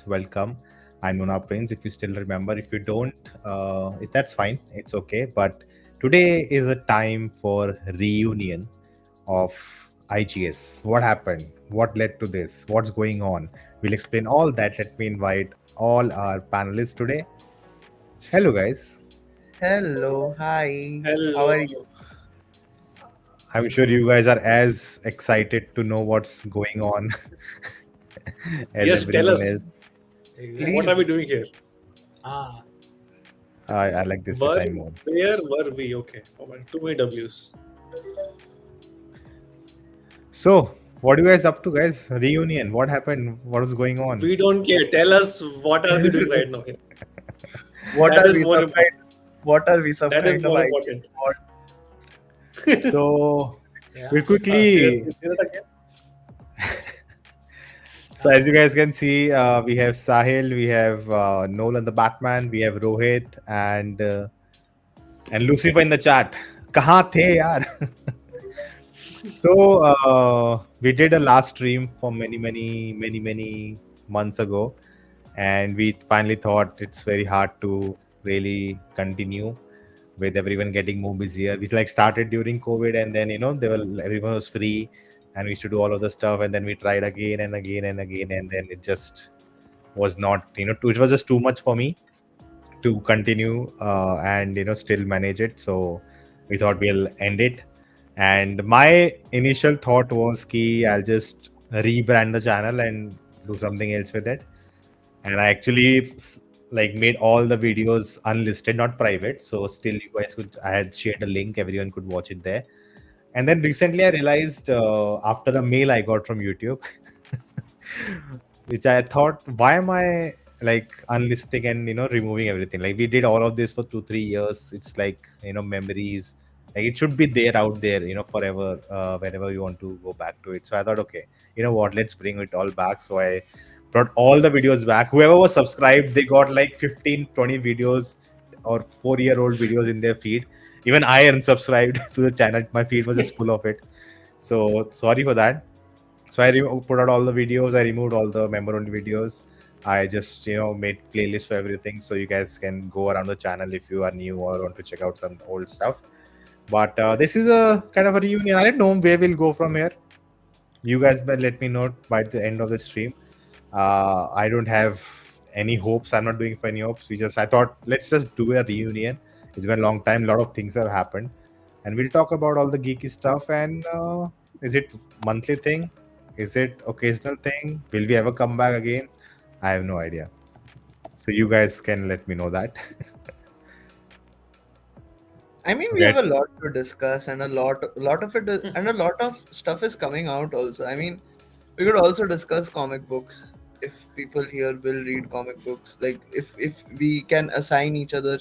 welcome. I'm Nuna Prince. If you still remember, if you don't, that's fine. It's okay. But today is a time for reunion of IGS. What happened? What led to this? What's going on? We'll explain all that. Let me invite all our panelists today. Hello, guys. Hello, hi. How are Hello. you? I'm sure you guys are as excited to know what's going on as Yes, tell everyone us. else. What are we Please. Exactly. doing here? Ah, I like this Where, design more. where were we? Okay. Oh my, too many W's. So, what are you guys up to, guys? Reunion. What happened? What is going on? We don't care. Tell us what are we doing right now here. What That are is we more some important. what are we some That is kind of more IGS important. mod? So, yeah. we'll quickly. Say that again. So, Ah, as you guys can see, we have Sahil, we have Nolan the Batman, we have Rohit, and Lucifer in the chat. कहाँ थे यार? So, we did a last stream for many months ago, and we finally thought it's very hard to really continue with everyone getting more busier. We like started during COVID, and then they were everyone was free, and we used to do all of the stuff, and then we tried again and again and again, and then it just was not it was just too much for me to continue and still manage it. So we thought we'll end it. And my initial thought was ki I'll just rebrand the channel and do something else with it. And I actually like made all the videos unlisted, not private. So still you guys could, I had shared a link, everyone could watch it there. And then recently I realized after a mail I got from YouTube, which I thought, why am I like unlisting and removing everything? Like we did all of this for 2 3 years. It's like memories. Like it should be there out there, forever, whenever you want to go back to it. So I thought, okay, you know what? Let's bring it all back. So I brought all the videos back. Whoever was subscribed, they got like 15, 20 videos or 4-year-old videos in their feed. Even I unsubscribed to the channel. My feed was just full of it. So sorry for that. So I put out all the videos. I removed all the member-only videos. I just made playlists for everything, so you guys can go around the channel if you are new or want to check out some old stuff. But this is a kind of a reunion. I don't know where we'll go from here. You guys will let me know by the end of the stream. I don't have any hopes. I'm not doing for any hopes. I thought let's just do a reunion. It's been a long time. A lot of things have happened, and we'll talk about all the geeky stuff. And is it monthly thing? Is it occasional thing? Will we ever come back again? I have no idea. So you guys can let me know that. I mean, we have Okay. a lot to discuss, and a lot of it, and a lot of stuff is coming out also. I mean, we could also discuss comic books if people here will read comic books. Like, if we can assign each other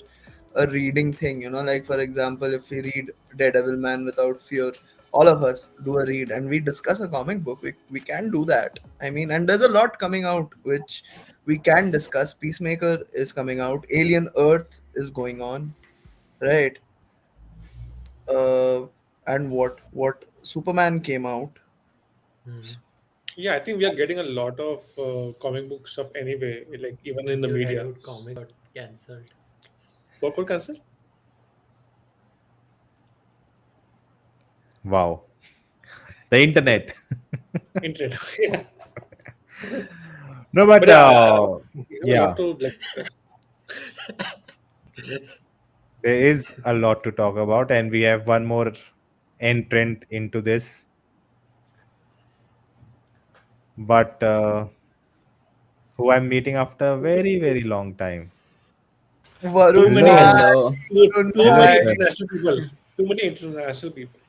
a reading thing, like for example, if we read Daredevil Man Without Fear, all of us do a read and we discuss a comic book. We can do that. I mean, and there's a lot coming out which we can discuss. Peacemaker is coming out. Alien Earth is going on, right? uh and what Superman came out. hmm. Yeah, I think we are getting a lot of comic book stuff anyway, like even in the Your media. Hollywood comic got cancelled. What could cancel? Wow. The internet. Internet. Yeah. No, But but yeah, we have a lot yeah, to like discuss. there is a lot to talk about, and we have one more entrant into this. But who I'm meeting after a very long time. Too Varun many, Hello, bhai, Hello. Varun too hello, many bhai. sir. international people. Too many international people.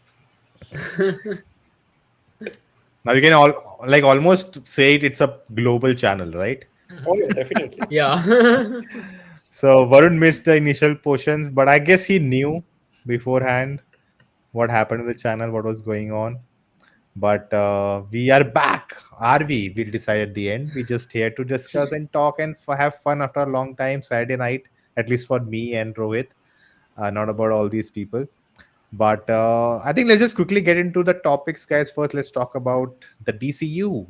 Now you can all like almost say it's a global channel, right? Oh yeah, definitely. Yeah. So Varun missed the initial portions, but I guess he knew beforehand what happened to the channel, what was going on. But we are back. Are we? We'll decide at the end. We just here to discuss and talk and have fun after a long time. Saturday night, at least for me and Rohit, not about all these people. But I think let's just quickly get into the topics, guys. First, let's talk about the DCU.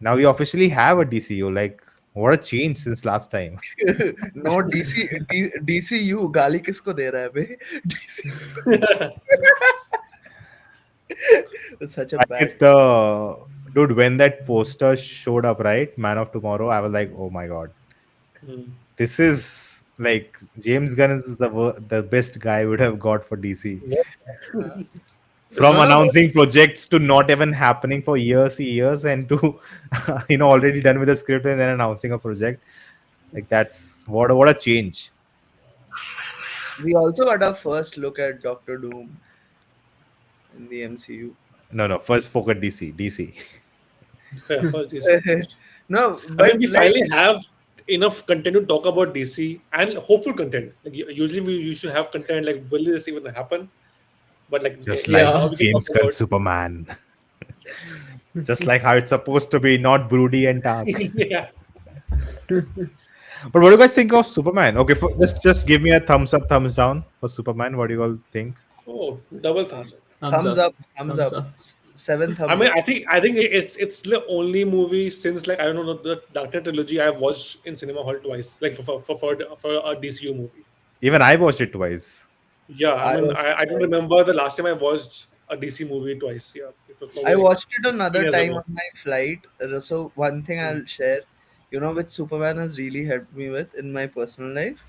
Now we officially have a DCU. Like, what a change since last time. No, DCU गाली किसको दे रहा है बे? DC such a I bad. guess the dude when that poster showed up, right? Man of Tomorrow, I was like, oh my god, Hmm. this is like James Gunn is the best guy would have got for DC. Yeah. Uh, From no, no, announcing projects to not even happening for years, and to already done with the script and then announcing a project. Like that's what a change. we also got our first look at Doctor Doom in the MCU. No, no. First focus DC. Yeah, first DC first. No, I mean, but we like finally have enough content to talk about DC and hopeful content. Like usually we used to have content like, will this even happen? But like, Just like now Yeah. we can talk James Gunn about Superman. yes. Just like how it's supposed to be, not broody and dark. Yeah. But what do you guys think of Superman? Okay, just give me a thumbs up, thumbs down for Superman. What do you all think? Oh, double thumbs up. Thumbs thumbs up. up, thumbs Thumbs up, up. seven I thumbs mean, up. I think it's the only movie since like I don't know the Dark Knight trilogy I've watched in cinema hall twice, like for a DCU movie. Even I watched it twice. Yeah, I I mean, was I don't remember the last time I watched a DC movie twice. Yeah, it was I probably like watched it another 10 years time on ago. my flight. So one thing Hmm. I'll share, which Superman has really helped me with in my personal life.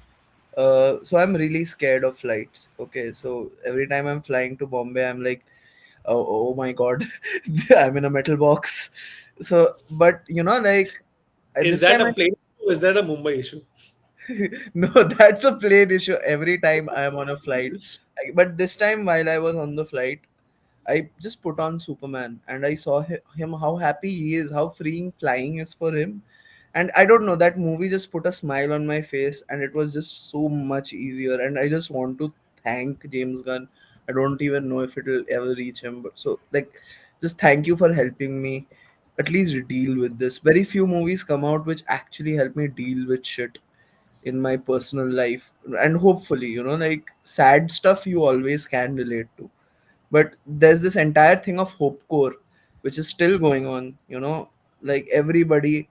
So I'm really scared of flights. Okay, so every time I'm flying to Bombay, I'm like, oh my god, I'm in a metal box. So, but like Is this that time a plane issue or is that a Mumbai issue? no, that's a plane issue. Every time I am on a flight, but this time while I was on the flight, I just put on Superman and I saw him how happy he is, how freeing flying is for him. And I don't know, that movie just put a smile on my face and it was just so much easier. And I just want to thank James Gunn. I don't even know if it'll ever reach him, but so like just thank you for helping me at least deal with this. Very few movies come out which actually help me deal with shit in my personal life. And hopefully, like sad stuff you always can relate to, but there's this entire thing of hope core which is still going on, like everybody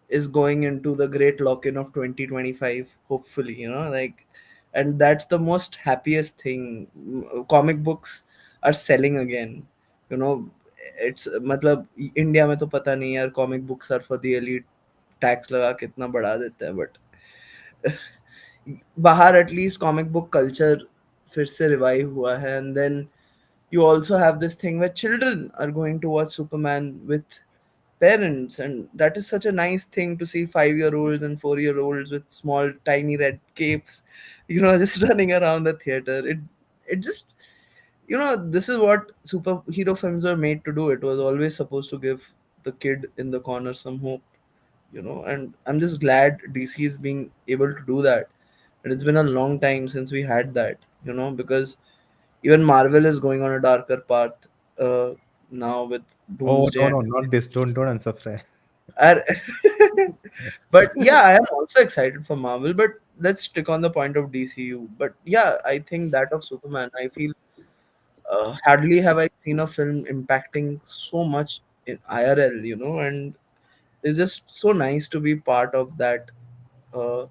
is going into the great lock-in of 2025 hopefully, like, and that's the most happiest thing. Comic books are selling again, you know it's मतलब India में तो पता नहीं यार, comic books are for the elite, tax लगा कितना बढ़ा देते हैं, बट बाहर एटलीस्ट कॉमिक बुक कल्चर फिर से रिवाइव हुआ है. And then you also have this thing where children are going to watch Superman with parents, and that is such a nice thing to see 5-year-olds and 4-year-olds with small tiny red capes, just running around the theater. It just, this is what superhero films were made to do. It was always supposed to give the kid in the corner some hope, and I'm just glad DC is being able to do that. And it's been a long time since we had that, because even Marvel is going on a darker path uh, now with Oh Doomsday. no, no, not this. Don't unsubscribe. And but yeah, I am also excited for Marvel. But let's stick on the point of DCU. But yeah, I think that of Superman. I feel hardly have I seen a film impacting so much in IRL. And it's just so nice to be part of that uh,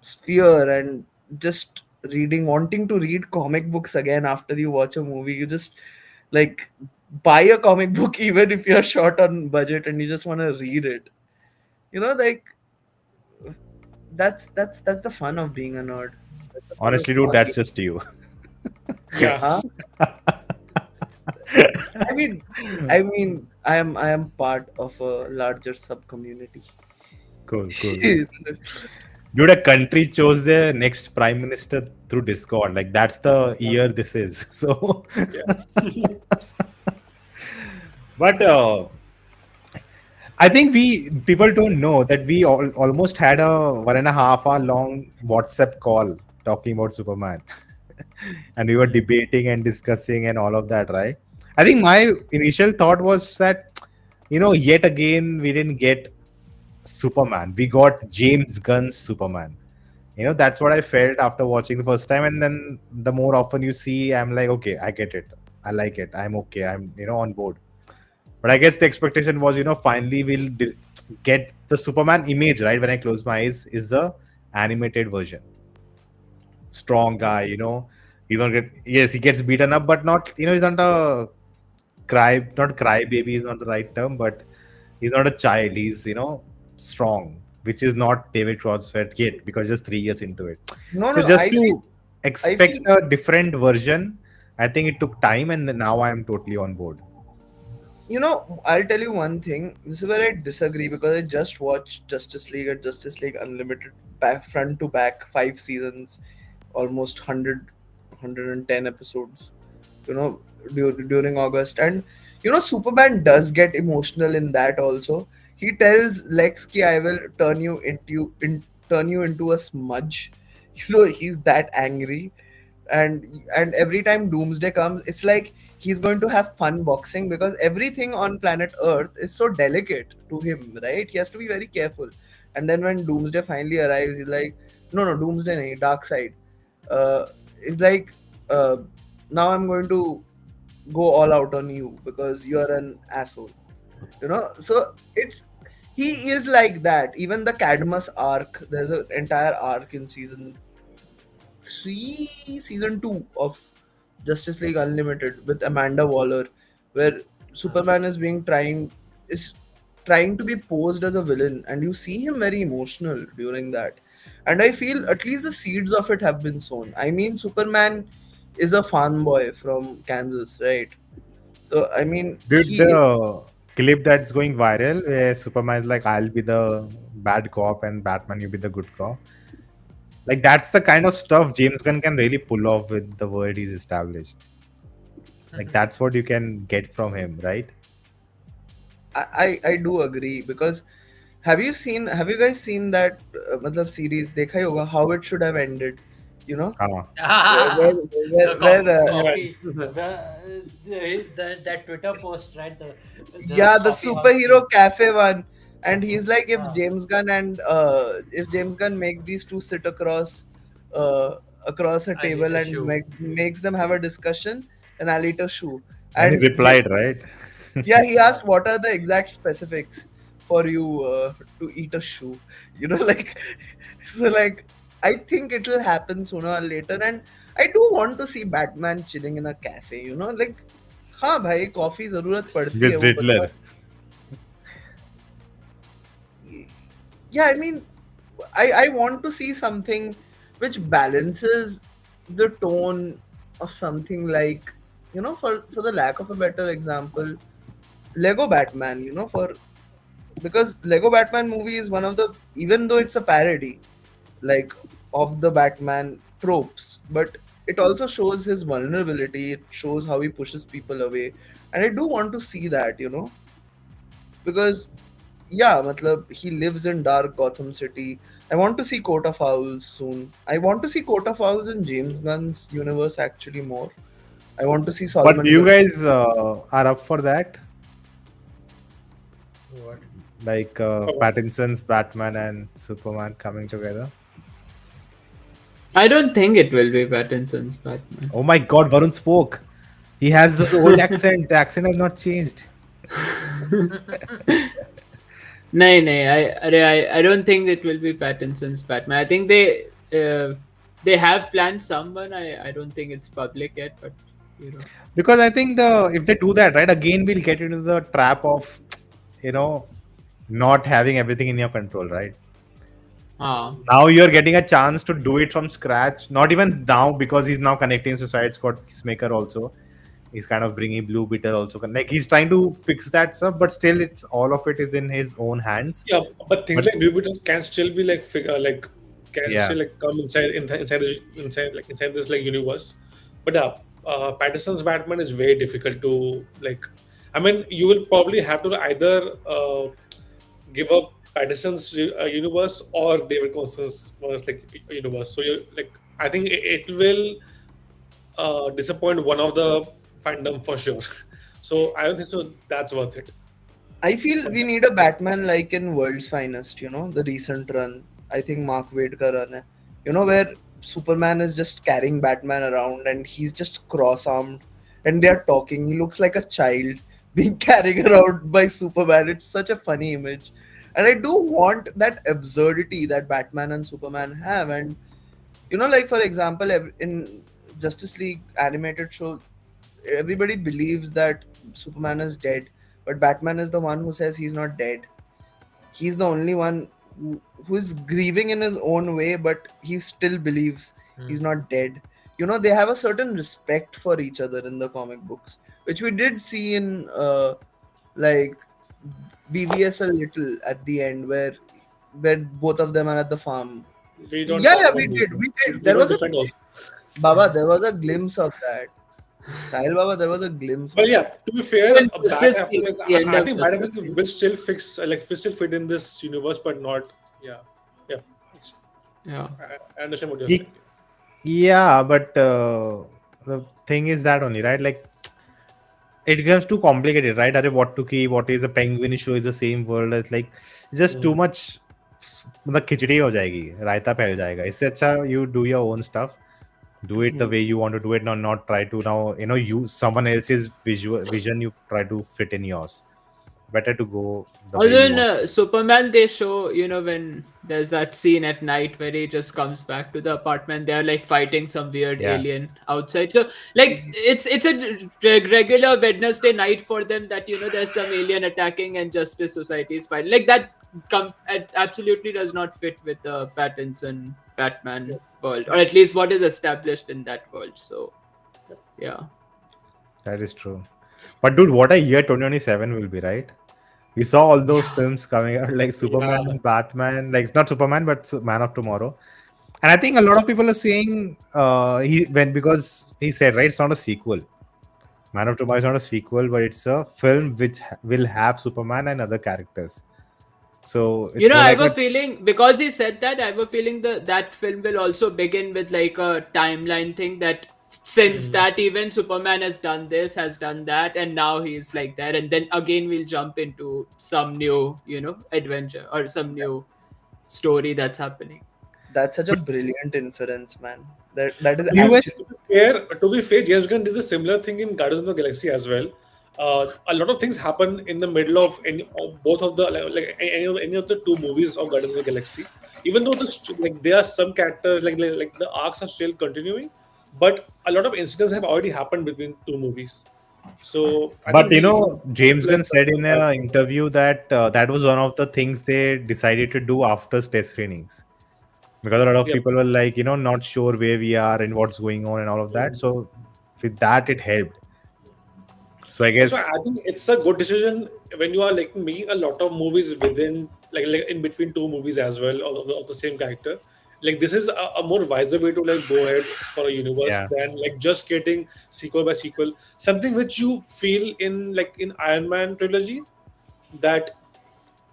sphere, and just wanting to read comic books again after you watch a movie. You just like buy a comic book even if you're short on budget and you just want to read it. Like that's the fun of being a nerd. That's the fun of Honestly, dude, being. that's just you. Yeah. Huh? I mean, I am part of a larger sub community. Cool, cool. Dude, a country chose their next prime minister through Discord. Like that's the year this is. So, Yeah. but I think we people don't know that we almost had a 1.5 hour long WhatsApp call talking about Superman, and we were debating and discussing and all of that, right? I think my initial thought was that yet again we didn't get Superman. We got James Gunn's Superman. That's what I felt after watching the first time, and then the more often you see, I'm like, okay, I get it, I like it, I'm okay, I'm on board. But I guess the expectation was, finally get the Superman image, right? When I close my eyes, is the animated version. Strong guy, you don't get, yes, he gets beaten up, but not, he's not a not cry baby is not the right term, but he's not a child. He's, strong, which is not David Crossfit yet because just 3 years into it. No, So no. just to I feel expect a different version, I think it took time, and then now I am totally on board. I'll tell you one thing. This is where I disagree because I just watched Justice League and Justice League Unlimited back front to back 5 seasons, almost 110 episodes. You know, during August, and Superman does get emotional in that also. He tells Lex, "Ki I will turn you into a smudge." He's that angry, and every time Doomsday comes, it's like he's going to have fun boxing because everything on planet Earth is so delicate to him, right? He has to be very careful. And then when Doomsday finally arrives, he's like, no, no, Doomsday nahi, dark side. It's like, uh, now I'm going to go all out on you because you're an asshole. So it's he is like that. Even the Cadmus arc, there's an entire arc in season 2 of Justice League Unlimited with Amanda Waller, where Superman is trying to be posed as a villain, and you see him very emotional during that. And I feel at least the seeds of it have been sown. I mean, Superman is a farm boy from Kansas, right? So I mean, Dude, the clip that's going viral where Superman is like, I'll be the bad cop and Batman, you be the good cop. Like, that's the kind of stuff James Gunn can really pull off with the world he's established. Like, that's what you can get from him, right? I do agree because have you guys seen that matlab series देखा ही होगा how it should have ended, you know Ah. where where where, The where coffee, that Twitter post, right? The yeah, the coffee house superhero thing. cafe one, and he's like, Ah, if James Gunn makes these two sit uh, across a I need table a and shoe. makes them have a discussion, then I'll eat a shoe. And he And replied, right? yeah, he Yeah. asked what are the exact specifics for you to eat a shoe. Like, so like I think it will happen sooner or later, and I do want to see Batman chilling in a cafe. Like, हाँ भाई coffee जरूरत पड़ती है With वो बंदा. Riddler. Yeah, I mean, I want to see something which balances the tone of something like, for the lack of a better example, Lego Batman. Because Lego Batman movie is one of the, even though it's a parody, like, of the Batman tropes, but it also shows his vulnerability. It shows how he pushes people away, and I do want to see that, because yeah, matlab, he lives in dark Gotham City. I want to see Court of Owls soon. I want to see Court of Owls in James Gunn's universe actually more. I want to see But Solomon you Grundy. guys are up for that? what? Like Come Pattinson's Batman and Superman coming together? I don't think it will be Pattinson's Batman. Oh my god, Varun spoke. He has this old accent. The accent has not changed. I don't think it will be Pattinson's Batman. I think they have planned someone. I don't think it's public yet, but you know. Because I think if they do that, right, again we'll get into the trap of, you know, not having everything in your control, right? Ah, Now you're getting a chance to do it from scratch. Not even now because he's now connecting Suicide Squad Peacemaker also. He's kind of bringing Blue Beetle also. Like he's trying to fix that stuff, but still, it's all of it is in his own hands. Yeah, but things But like Jupiter can still be like can yeah, still like come inside this like universe. But Patterson's Batman is very difficult to like. I mean, you will probably have to either give up Patterson's universe or David Constance's universe. So you like, I think it will disappoint one of the fandom for sure. So I don't think so. That's worth it. I feel But we need a Batman like in World's Finest, the recent run. I think Mark Waid ka run hai. Where Superman is just carrying Batman around and he's just cross-armed and they're talking. He looks like a child being carried around by Superman. It's such a funny image. And I do want that absurdity that Batman and Superman have. And like for example, in Justice League animated show, everybody believes that Superman is dead, but Batman is the one who says he's not dead. He's the only one who is grieving in his own way, but he still believes he's not dead. They have a certain respect for each other in the comic books, which we did see in like BVS a little at the end, where both of them are at the farm. We don't Yeah, talk yeah, about we did. We did. we There don't was a defend also. Baba. There was a glimpse of that. Sahil Baba, there was a glimpse But of yeah, that. to be fair, Even a bad Justice apple, League, like, the end I of think bad Justice apple League. will still fix, will still fit in this universe, but not. Yeah, yeah. It's, Yeah. I understand what you're Ye- saying. Yeah, but the thing is that only, right? Like, it becomes too complicated, right? Are what to keep? What is a penguin show? Is the same world? It's like just too much. मतलब खिचड़ी हो जाएगी, रायता फैल जाएगा. इससे अच्छा you do your own stuff, do it the way you want to do it, not try to now use someone else's vision. You try to fit in yours. Better to go the way Although you in want. Superman, they show, when there's that scene at night where he just comes back to the apartment, they're like fighting some weird Yeah, alien outside. So, like, it's a regular Wednesday night for them that, there's some alien attacking and Justice Society is fighting. Like, that it absolutely does not fit with the Pattinson Batman world, or at least what is established in that world. So, yeah. that is true. But dude, what a year 2027 will be, right? We saw all those films coming out, like Yeah, Superman, Batman, like not Superman, but Man of Tomorrow. And I think a lot of people are saying because he said, right, it's not a sequel. Man of Tomorrow is not a sequel, but it's a film which will have Superman and other characters. So it's more I like have a a feeling because he said that. I have a feeling that film will also begin with like a timeline thing that since that event, Superman has done this, has done that, and now he's like that, and then again we'll jump into some new, adventure or some new story that's happening. That's such a brilliant inference, man. That is US. actually to be fair, James Gunn did a similar thing in Guardians of the Galaxy as well. A lot of things happen in the middle of both of the any of the two movies of Guardians of the Galaxy. Even though there are some characters like the arcs are still continuing, but a lot of incidents have already happened between two movies. So I But think we James like Gunn said in an interview that that was one of the things they decided to do after space screenings, because a lot of yeah. people were like, not sure where we are and what's going on and all of that. So with that, it helped. So I That's why guess, I think it's a good decision when you are like me. A lot of movies within like in between two movies as well, all of the same character. Like this is a more wiser way to like go ahead for a universe yeah, than like just getting sequel by sequel. Something which you feel in like in Iron Man trilogy that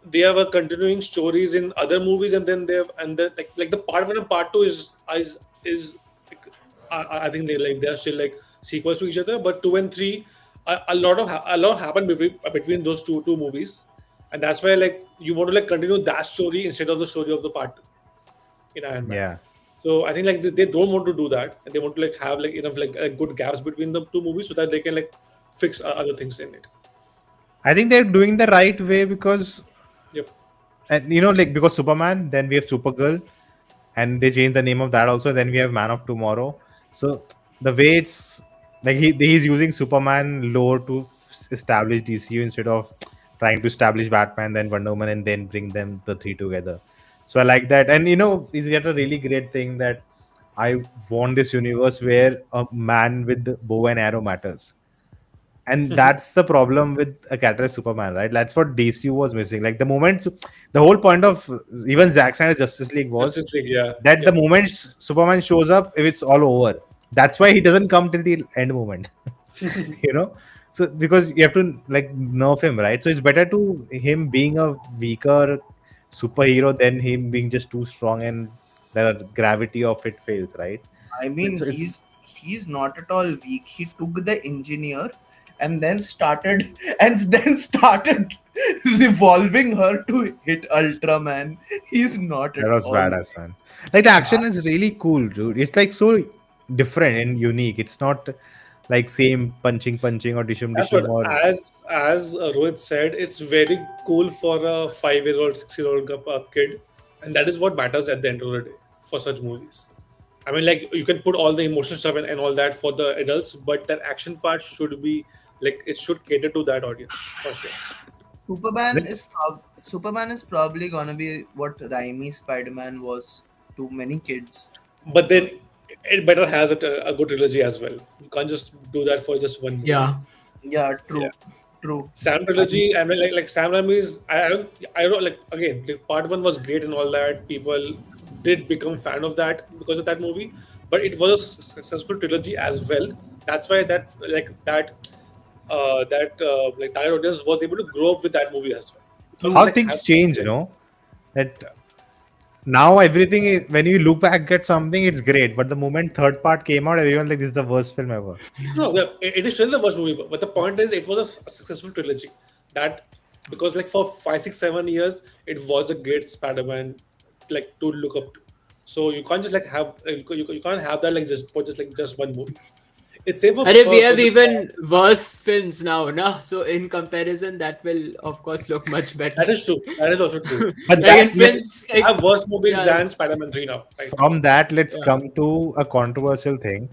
they have a continuing stories in other movies, and then they have and the like the part one and part two is like, I think they're still like sequels to each other, but two and three a lot happened between those two movies, and that's why like you want to like continue that story instead of the story of the part two in Iron Man. yeah. So I think like they don't want to do that, and they want to like have like enough like good gaps between the two movies so that they can like fix other things in it. I think they're doing the right way because, Yep. and like because Superman, then we have Supergirl, and they changed the name of that also. Then we have Man of Tomorrow. So the way it's like he's using Superman lore to establish DCU instead of trying to establish Batman, then Wonder Woman, and then bring them the three together. So I like that, and he's got a really great thing that I want this universe where a man with the bow and arrow matters. And that's the problem with a character like Superman, right? That's what DC was missing. Like the whole point of even Zack Snyder's Justice League was Justice League, yeah, that yeah. the moment Superman shows up, if it's all over. That's why he doesn't come till the end moment. you know, so because you have to like nerf him, right? So it's better to him being a weaker superhero than him being just too strong and the gravity of it fails, right? I So mean, it's he's not at all weak. He took the engineer and then started revolving her to hit Ultraman. He's not That at was all. badass, man. Like the action is really cool, dude. It's like so different and unique. It's not like same punching or dishum That's what, dishum or as Rohit said, it's very cool for a 5-year-old, 6-year-old kid, and that is what matters at the end of the day for such movies. I mean, like you can put all the emotional stuff and all that for the adults, but that action part should be like it should cater to that audience for sure. let's Superman is probably gonna be what Raimi Spider-Man was to many kids. But then it better has a good trilogy as well. You can't just do that for just one movie. Yeah. Yeah, Yeah. true. Sam I mean, trilogy. I mean, like Sam Raimi's. I don't like again. Like, part one was great and all that. People did become fan of that because of that movie, but it was a successful trilogy as well. That's why that target audience was able to grow up with that movie as well. You can't how just like things have change, that now everything is, when you look back at something, it's great, but the moment third part came out, everyone like, this is the worst film ever. no, yeah, it is still the worst movie, but the point is, it was a successful trilogy. That because like for 5, 6, 7 years, it was a great Spider-Man like to look up to. So you can't just like have you can't have that like just for just one movie. It's same for And we for have the even worse films now, no? So in comparison, that will of course look much better. that is true. That is also true. But Like that in let's films, like Have worse movies yeah, than Spider-Man 3 now, right now. from that let's yeah. come to a controversial thing,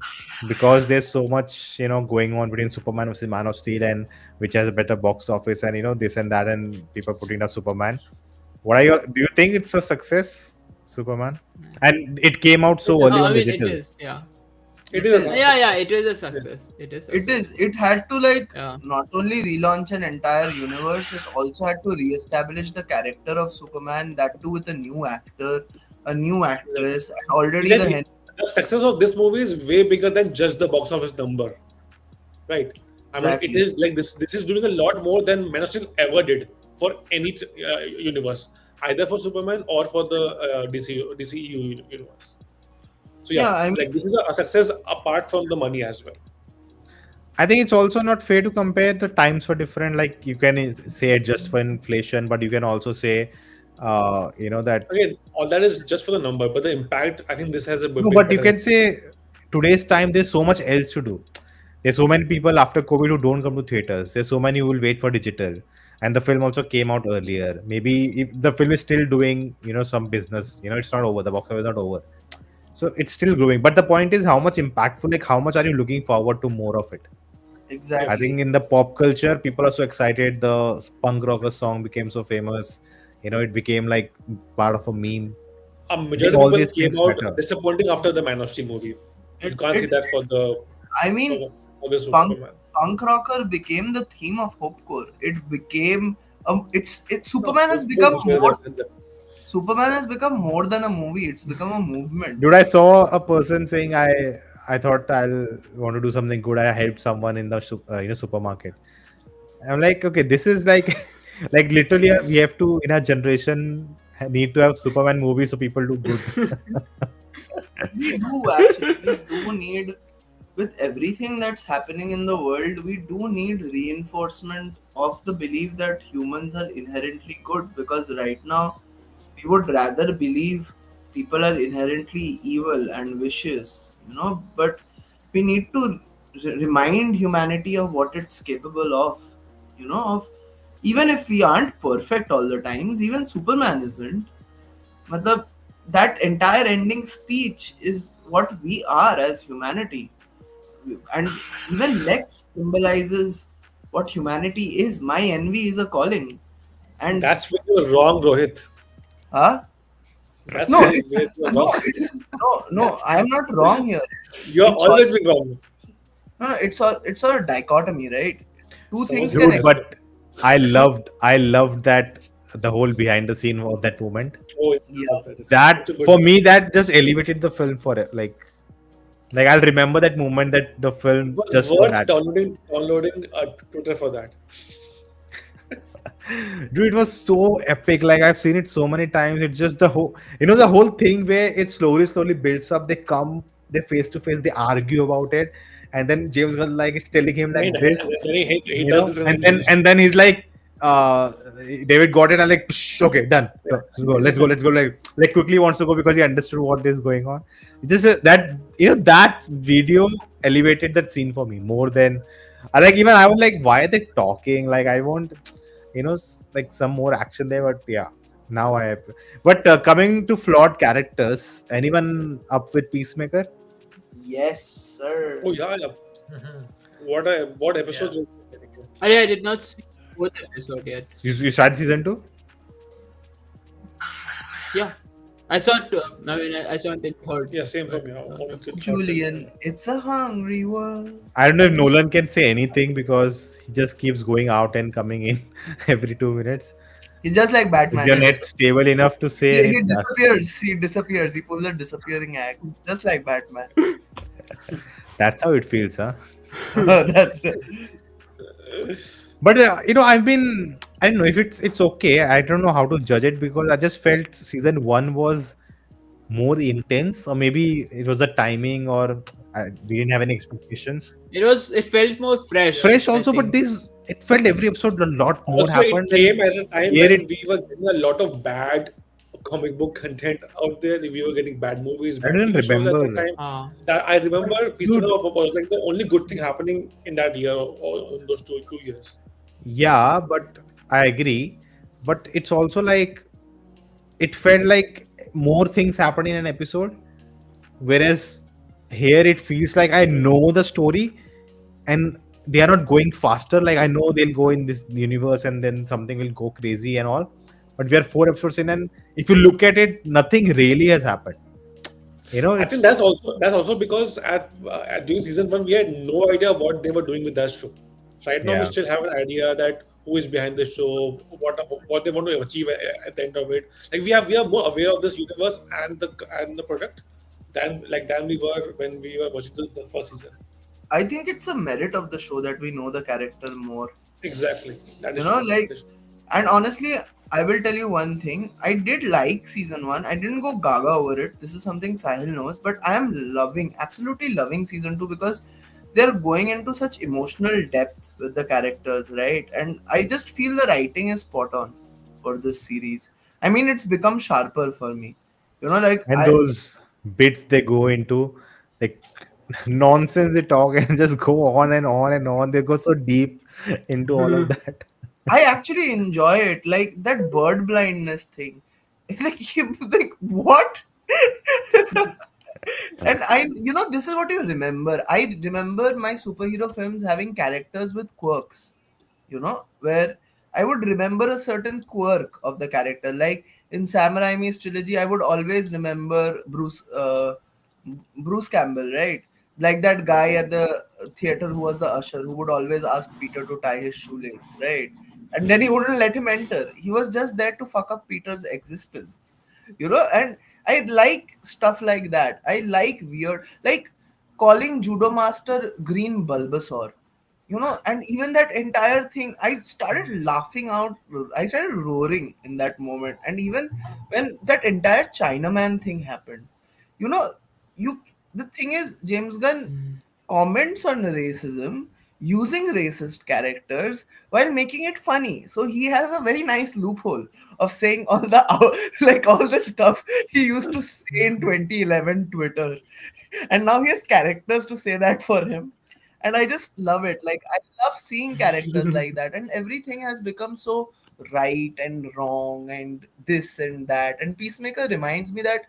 because there's so much going on between Superman versus Man of Steel, and which has a better box office, and this and that, and people putting up Superman. What are your Do you think it's a success, Superman? And it came out so early I on mean, it digital. is. Yeah. It is a is. Yeah, success. yeah. It is a Yes. success. It is. it Success. is. It had to like Yeah. not only relaunch an entire universe, it also had to re-establish the character of Superman. That too with a new actor, a new Yeah. actress, and already the Exactly. The success of this movie is way bigger than just the box office number, right? I mean, it exactly. is like this. This is doing a lot more than Man of Steel ever did for any universe, either for Superman or for the DCU universe. So yeah, Yeah, I like mean, this is a success apart from the money as well. I think it's also not fair to compare the times for different. Like you can say adjust for inflation, but you can also say, that Again, all that is just for the number, but the impact, I think this has a no, big but you better can impact. say today's time there's so much else to do. There's so many people after COVID who don't come to theaters. There's so many who will wait for digital, and the film also came out earlier. Maybe if the film is still doing, some business. It's not over. The box office is not over, so it's still growing. But the point is, how much impactful? Like, how much are you looking forward to more of it? Yeah, I exactly. think in the pop culture, people are so excited. The punk rocker song became so famous. It became like part of a meme. a I think majority of all people these came things out matter. disappointing after the Man of Steel movie. You It can't see it. that for the I mean, for this punk Superman. punk rocker became the theme of Hopecore. It became it. No, Superman has Hope become is better more. than the Superman has become more than a movie. It's become a movement. Dude, I saw a person saying, I thought I'll want to do something good. I helped someone in the supermarket. I'm like, okay, this is like like literally we have to, in our generation, need to have Superman movies so people do good. We do actually. We do need, with everything that's happening in the world, we do need reinforcement of the belief that humans are inherently good. Because right now, we would rather believe people are inherently evil and vicious, but we need to remind humanity of what it's capable of, of even if we aren't perfect all the times, even Superman isn't. Matlab, that entire ending speech is what we are as humanity. And even Lex symbolizes what humanity is. My envy is a calling. And That's where you're wrong, Rohit. huh? That's No, where it's you're no, wrong. no. I am not wrong here. You're It's all always been wrong. no. It's all a dichotomy, right? Two Someone things said can Dude, that. but I loved that, the whole behind the scene of that moment. Oh, yeah, yeah. that is such That a good for line. me, that just elevated the film for it. Like I'll remember that moment, that the It film was just for worth that. downloading Twitter for that. Dude, it was so epic. Like I've seen it so many times. It's just the whole thing where it slowly builds up. They come, they face to face, they argue about it, and then James Gunn like is telling him And like this, then he does this and and then then leaves. and then he's like, uh, David got it and like, "Psh, okay, done. Let's go. Like quickly wants to go because he understood what is going on. Just that that video elevated that scene for me more than I like. Even I was like, why are they talking? Like I want like some more action there. But yeah, now I. But coming to flawed characters, anyone up with Peacemaker? Yes, sir. Oh yeah, yeah. Mhm. What episodes? I did not see both episode yet. You started season 2? Yeah, I saw it. I mean, I saw it in third. Yeah, same for But, me. Julian, it's a hungry world. I don't know if Nolan can say anything because he just keeps going out and coming in every 2 minutes. He's just like Is Batman. your net stable enough to say He anything? disappears. He disappears. He pulls a disappearing act, just like Batman. That's how it feels, huh? That's But I've been. I don't know if it's okay. I don't know how to judge it because I just felt season 1 was more intense, or maybe it was the timing, or we didn't have any expectations. it felt more fresh. Fresh I also, but think. this it felt every episode a lot more Also, it happened than came at a time here. when It we were getting a lot of bad comic book content out there. We were getting bad movies, I bad don't TV shows at that remember. time. Ah. That I remember Peacemaker Dude, was like the only good thing happening in that year or in those two years. yeah, but I agree. But it's also like it felt like more things happened in an episode, whereas here it feels like I know the story and they are not going faster. Like I know they'll go in this universe and then something will go crazy and all. But we are 4 episodes in, and if you look at it, nothing really has happened. I think It's that's also because during season one we had no idea what they were doing with that show. Right now we yeah. still have an idea that who is behind the show, what they want to achieve at the end of it. Like we are more aware of this universe and the product than we were when we were watching the first season. I think it's a merit of the show that we know the character more. Exactly, that You is know, true. like, and honestly, I will tell you one thing. I did like season one. I didn't go gaga over it. This is something Sahil knows, but I am absolutely loving season two because they're going into such emotional depth with the characters, right? And I just feel the writing is spot on for this series. I mean, it's become sharper for me. You know, like And those bits they go into, like nonsense they talk and just go on and on and on. They go so deep into all of that. I actually enjoy it, like that bird blindness thing. It's like like what? And this is what you remember. I remember my superhero films having characters with quirks, where I would remember a certain quirk of the character. Like in Sam Raimi's trilogy, I would always remember Bruce Campbell, right? Like that guy at the theater who was the usher who would always ask Peter to tie his shoelace, right? And then he wouldn't let him enter. He was just there to fuck up Peter's existence, and I like stuff like that. I like weird, like calling Judo Master Green Bulbasaur, and even that entire thing, I started laughing out. I started roaring in that moment. And even when that entire Chinaman thing happened, you know, you the thing is, James Gunn comments on racism using racist characters while making it funny. So he has a very nice loophole of saying all the like all the stuff he used to say in 2011 Twitter, and now he has characters to say that for him. And I just love it. Like I love seeing characters like that, and everything has become so right and wrong and this and that. And Peacemaker reminds me that,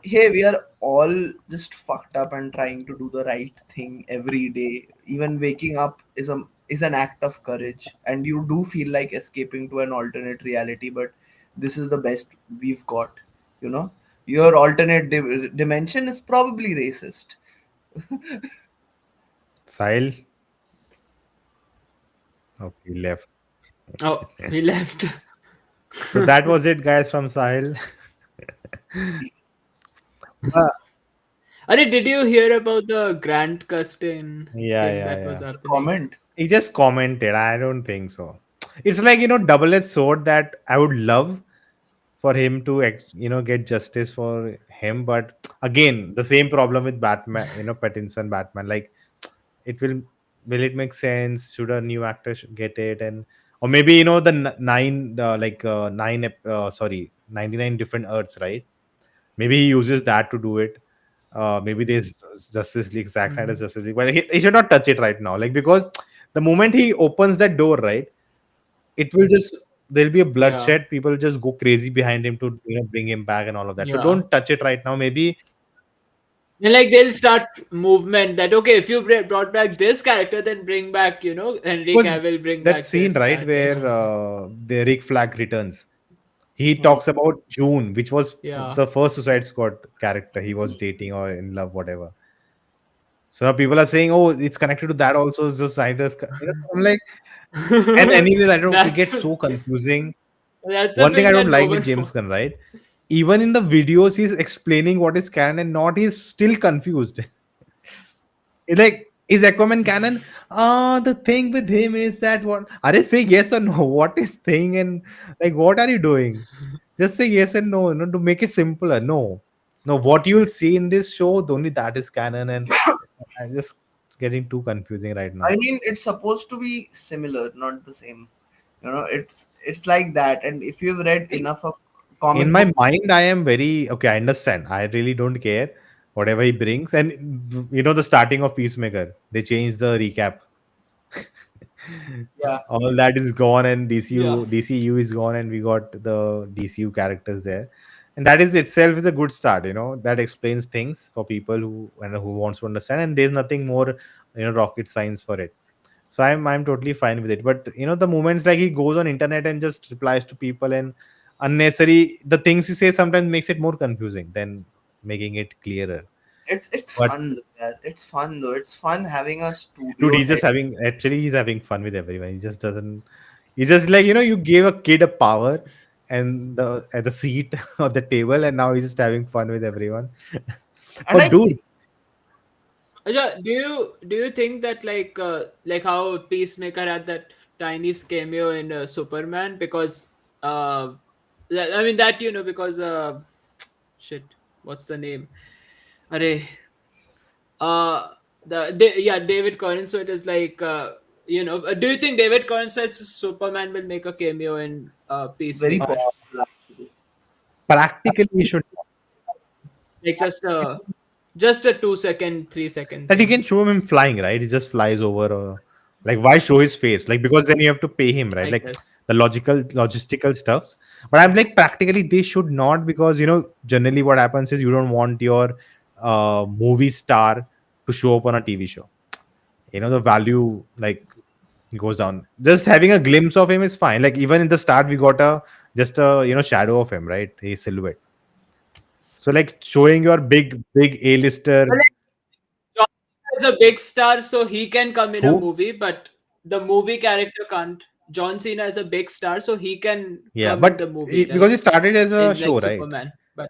hey, we are all just fucked up and trying to do the right thing every day. Even waking up is an act of courage, and you do feel like escaping to an alternate reality, but this is the best we've got. Your alternate dimension is probably racist. Sahil, okay, left. Oh, he left. So that was it, guys, from Sahil. Uh, Did you hear about the Grant Custin yeah, thing yeah, that was yeah. happening? Comment. He just commented. I don't think so. It's like double-edged sword that I would love for him to get justice for him, but again the same problem with Batman, Pattinson Batman. Like it will it make sense? Should a new actor get it? And or maybe the nine sorry, 99 different Earths, right? Maybe he uses that to do it. Maybe there's Justice League, Zack Snyder's Mhm. Justice League, but he should not touch it right now, like, because the moment he opens that door, right, it will just there'll be a Yeah. bloodshed. People will just go crazy behind him to bring him back and all of that. So Yeah. don't touch it right now. Maybe And like they'll start movement that okay, if you brought back this character, then bring back Henry because Cavill, bring that back scene, this right, that where the Rick Flag returns, he Huh. talks about June, which was Yeah. the first Suicide Squad character he was dating or in love, whatever. So now people are saying, oh, it's connected to that also. It's just Snyder's. I'm like, and anyways, I don't. It That's gets so confusing. that's the One thing thing I don't that no like with one James Gunn, right? Even in the videos, he's explaining what is canon and not. He's still confused. It's like, is Aquaman canon? The thing with him is that what? Are they say yes or no? What is thing and like what are you doing? Just say yes and no, to make it simpler. No, no. What you will see in this show, only that is canon, and I just it's getting too confusing right I now. mean, it's supposed to be similar, not the same. It's like that. And if you've read See, enough of in comic my book, mind, I am very okay. I understand. I really don't care whatever he brings, and the starting of Peacemaker, they changed the recap. yeah, All that is gone, and yeah. DCU is gone, and we got the DCU characters there, and that is itself is a good start. That explains things for people who wants to understand, and there's nothing more rocket science for it. So I'm totally fine with it. But the moments like he goes on internet and just replies to people and unnecessary the things he says sometimes makes it more confusing than making it clearer. it's But fun though. Yeah, it's fun though. It's fun having a dude, studio he's head. just having actually he's having fun with everyone. He just doesn't. He's just like you gave a kid a power and the at the seat of the table, and now he's just having fun with everyone. And But I dude, think Aja, do you think that like how Peacemaker had that tiny cameo in Superman because I mean that because shit, what's the name? Array, uh yeah, David Cornswet is like do you think David Cornswet's Superman will make a cameo in very uh, Peacemaker, possible actually. practically he should like just a 2 second 3 second that you thing, can show him flying, right? He just flies over. Like, why show his face? Like, because then you have to pay him, right? I Like guess. the logistical stuffs. But I'm like, practically, they should not because generally what happens is you don't want your movie star to show up on a TV show. The value like goes down. Just having a glimpse of him is fine. Like even in the start, we got a just a shadow of him, right? A silhouette. So like showing your big But A-lister like John Cena is a big star, so he can come in a who movie, but the movie character can't. John Cena is a big star, so he can yeah, come in the but movie, because right? he started as a In show, like right? Superman. But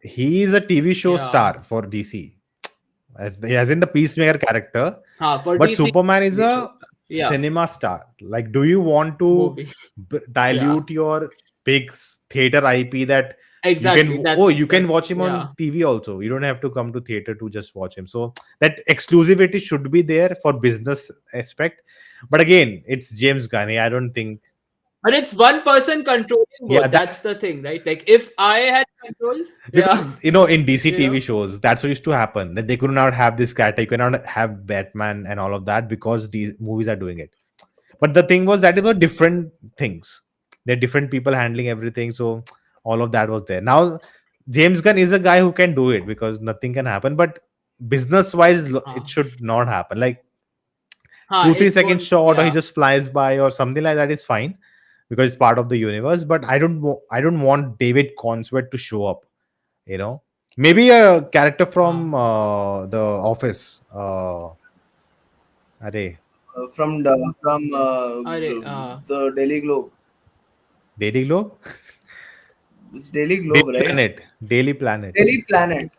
He is a TV show yeah. star for DC, as in the Peacemaker character. For But DC Superman is TV show a star. Yeah. cinema star. Like, do you want to Movie. Yeah. dilute your big theater IP that Exactly. you can That's watch him on yeah. TV also. You don't have to come to theater to just watch him. So that exclusivity should be there for business aspect. But again, it's James Gunn. I don't think. But it's one person controlling Yeah, both. That's that's the thing, right? Like if I had control, because yeah, in DC you TV know. shows, that's what used to happen. That they could not have this character, you cannot have Batman and all of that because these movies are doing it. But the thing was that it was different things. They're different people handling everything, so all of that was there. Now James Gunn is a guy who can do it because nothing can happen. But business wise, it Huh. should not happen. Like Huh, 2 3 it seconds won't. short, or he Yeah. just flies by, or something like that is fine because it's part of the universe. But I don't want David Conswet to show up. You know, maybe a character Huh. from the Office. Array, Arre, the Daily Globe. Daily Globe, It's Daily Globe, Daily right? Planet, Daily Planet. Daily Planet.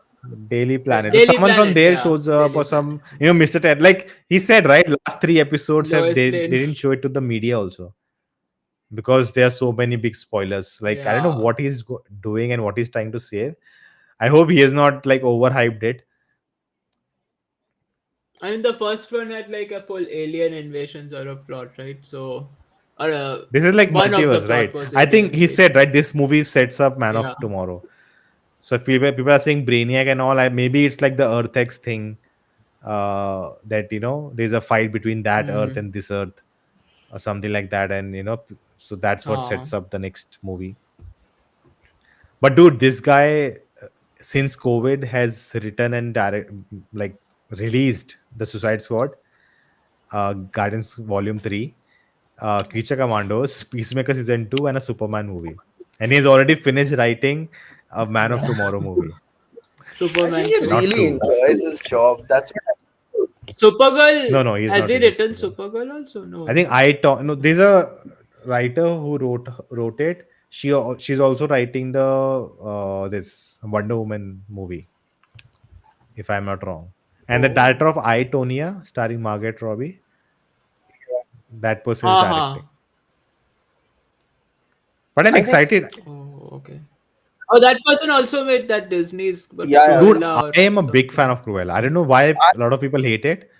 Daily Planet. So Daily someone from Planet. there Yeah. shows up, Daily or Planet. some Mr. Ted. Like he said, right? Last three episodes have Lois they Lane. didn't show it to the media also because there are so many big spoilers. Like I don't know Yeah. what he's doing and what he's trying to save. I hope he has not like overhyped it. I mean, the first one had like a full alien invasion sort of plot, right? So or This is like one of the multiverse, plot right? was I alien think he invasion. said, right, this movie sets up Man Yeah. of Tomorrow. So if people are saying Brainiac and all, maybe it's like the Earth X thing. That there's a fight between that Earth Mm-hmm. and this Earth, or something like that, and so that's what Ah. sets up the next movie. But dude, this guy, since COVID, has written and like released the Suicide Squad, Guardians Volume 3, Creature Commandos, Peacemaker Season 2, and a Superman movie. And he's already finished writing a Man of Tomorrow movie. I think Superman he too. Not really true. enjoys his job. That's what. Supergirl, No, he's has not he really written Supergirl. Supergirl also? I No. think no, there's a writer who wrote it. She's also writing the this Wonder Woman movie, if I'm not wrong. And the Oh. director of I, Tonya, starring Margaret Robbie, that person is Haha. directing. But I'm I think, excited. Oh, okay. Oh, that person also made that Disney's yeah, yeah. Dude, Cruella I or am a big fan something. of Cruella. I don't know why a I, lot of people hate it.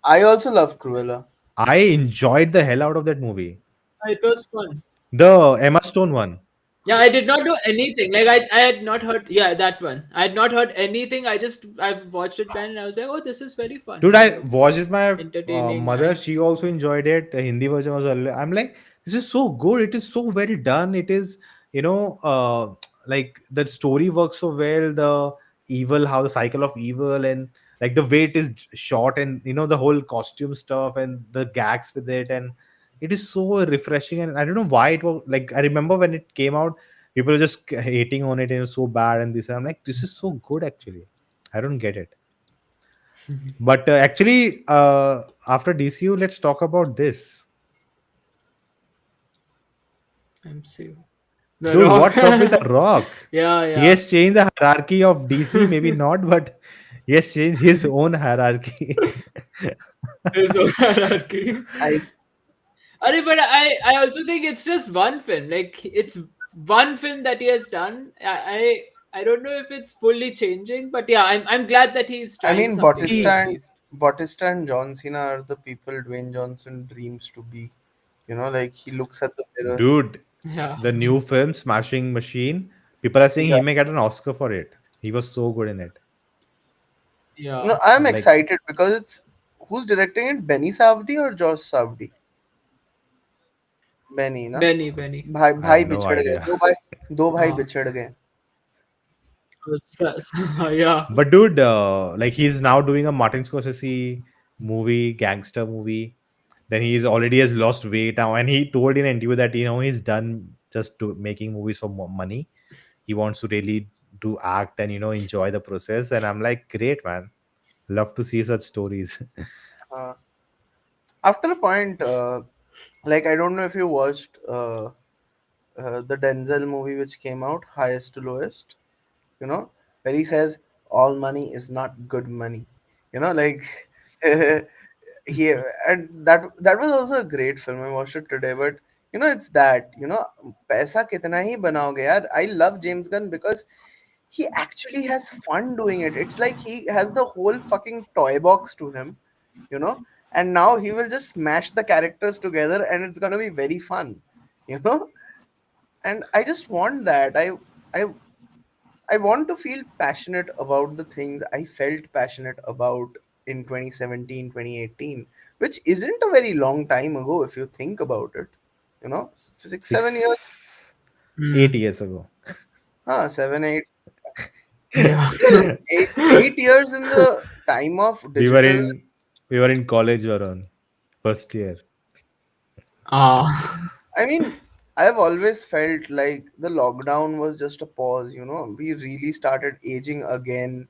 I also love Cruella. I enjoyed the hell out of that movie. It was fun. The Emma Stone one. Yeah, I did not do anything. Like I had not heard. Yeah, that one. I had not heard anything. I watched it plan and I was like, oh, this is very fun. Dude, It I was watched with my entertaining mother. and She also enjoyed it. The Hindi version was. I'm like, this is so good. It is so well done. It is, like the story works so well. The evil, how the cycle of evil, and like the way it is shot, and the whole costume stuff and the gags with it, and it is so refreshing. And I don't know why it was like. I remember when it came out, people were just hating on it, and it was so bad. And this, I'm like, this is so good actually. I don't get it. But actually, after DCU, let's talk about this. MCU. The Dude, Rock. what's up with The Rock? Yeah, He yeah. has changed the hierarchy of DC, maybe not, but he has changed his own hierarchy. His own hierarchy. I But I also think it's just one film. Like it's one film that he has done. I don't know if it's fully changing, but yeah, I'm glad that he's I trying mean, something new at See, least. Bautista and John Cena are the people Dwayne Johnson dreams to be. Like he looks at the mirror. dude, Yeah. the new film, Smashing Machine, people are saying Yeah. he may get an Oscar for it. He was so good in it. Yeah. I'm Like, excited because it's who's directing it? Benny Savdi or Josh Savdi? Benny, ना? Benny. भाई I have भाई no बिछड़ गए idea. दो भाई Ah. बिछड़ गए. Yeah. But dude, like he's now doing a Martin Scorsese movie, gangster movie. Then he's already has lost weight now, and he told in an interview that he's done just to making movies for money. He wants to really do act and enjoy the process. And I'm like, great man, love to see such stories. Uh, After a point, like I don't know if you watched the Denzel movie which came out, Highest to Lowest. Where he says all money is not good money. Like he and that was also a great film. I watched it today, but it's that पैसा कितना ही बनाओगे यार. I love James Gunn because he actually has fun doing it. It's like he has the whole fucking toy box to him, you know, and now he will just smash the characters together and it's gonna be very fun, you know. And I just want that. I I want to feel passionate about the things I felt passionate about in 2017, 2018, which isn't a very long time ago if you think about it. 6, 7 years, Hmm. 8 years ago. 7, 8. Yeah. Still, eight years in the time of we were digital. in we were in college, Varun, first year. Ah. I mean, I've always felt like the lockdown was just a pause. We really started aging again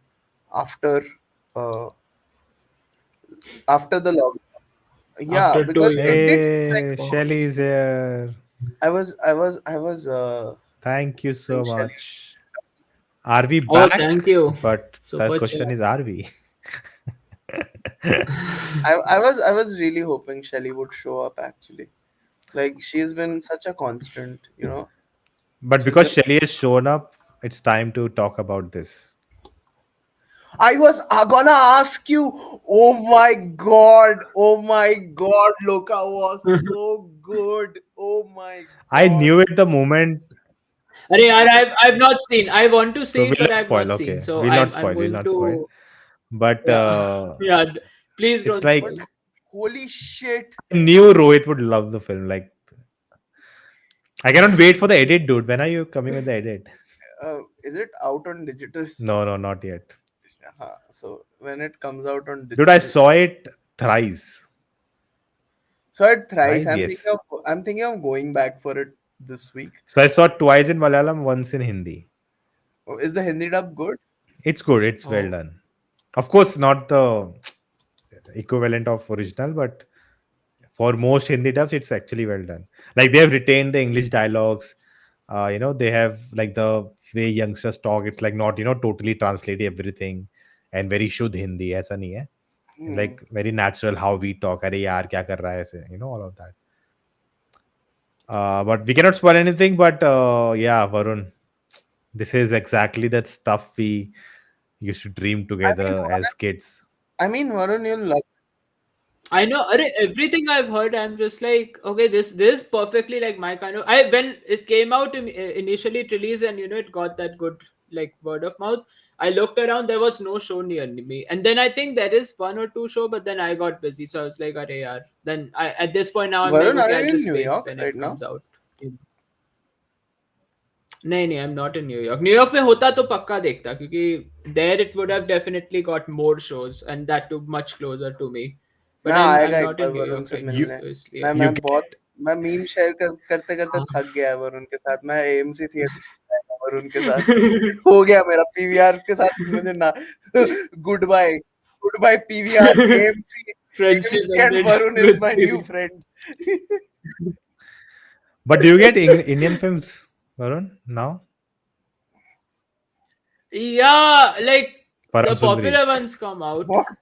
after uh, after the lockdown. Yeah, After two because it did years. feel like Hey, Oh. Shelly's here. I was Thank you hoping so Shelly. much. Are we Oh, back? thank you. But the Super question chat. is, are we? I was really hoping Shelly would show up actually. Like she's been such a constant. But She's because been Shelly has shown up, it's time to talk about this. gonna ask you. Oh my god! Oh my god! Loka was so good. Oh my I god! knew it the moment. Arey, yaar, I've not seen. I want to So see it, we'll but not I've spoil. not seen. Okay, So we'll not I'm spoil. We'll going not spoil. to, But yeah. Yeah, please it's don't But like spoil. holy shit! I knew Rohit would love the film. Like I cannot wait for the edit, dude. When are you coming with the edit? Is it out on digital? No, no, not yet. So when it comes out on Dude, I digital, saw it thrice. so it thrice. Thrice, yes. I'm thinking of going back for it this week. So I saw it twice in Malayalam, once in Hindi. Oh, is the Hindi dub good? It's good. It's well Oh, done. Of course, not the equivalent of original, but for most Hindi dubs, it's actually well done. Like they have retained the English dialogues. They have like the way youngsters talk. It's like not totally translate everything and very शुद्ध Hindi. ऐसा नहीं है. Hmm. Like very natural how we talk. अरे यार क्या कर रहा है ऐसे. All of that. But we cannot spoil anything. But yeah, Varun, this is exactly that stuff we used to dream I mean, together as kids. Varun, you'll love. I know. Everything I've heard, I'm just like, okay, this is perfectly like my kind of. I when it came out initially it released, and it got that good like word of mouth. I looked around, there was no show near me, and then I think there is one or two show, but then I got busy, so I was like, "Arey yaar." Then I at this point now I'm like, Varun, are okay, you I'll in just New wait York when right it now? comes out. नहीं नहीं, I'm not in New York. New York में होता तो पक्का देखता क्योंकि there it would have definitely got more shows and that too much closer to me. मैं But I'm आएगा एक not bar in New Varun York से right now, You मिलने. so इसलिए. मैं you मैं बहुत get मैं मीम शेयर करते करते हाँ. थक गया है वरुण के साथ. मैं एएमसी थिएटर वरुण के साथ हो गया मेरा. पीवीआर के साथ मुझे ना. Goodbye. Goodbye PVR. AMC. Friendship AMC and ended Varun is with my new TV. Friend. but do you get Indian films, Varun, now? Yeah, like Param the Sundari. popular ones come out right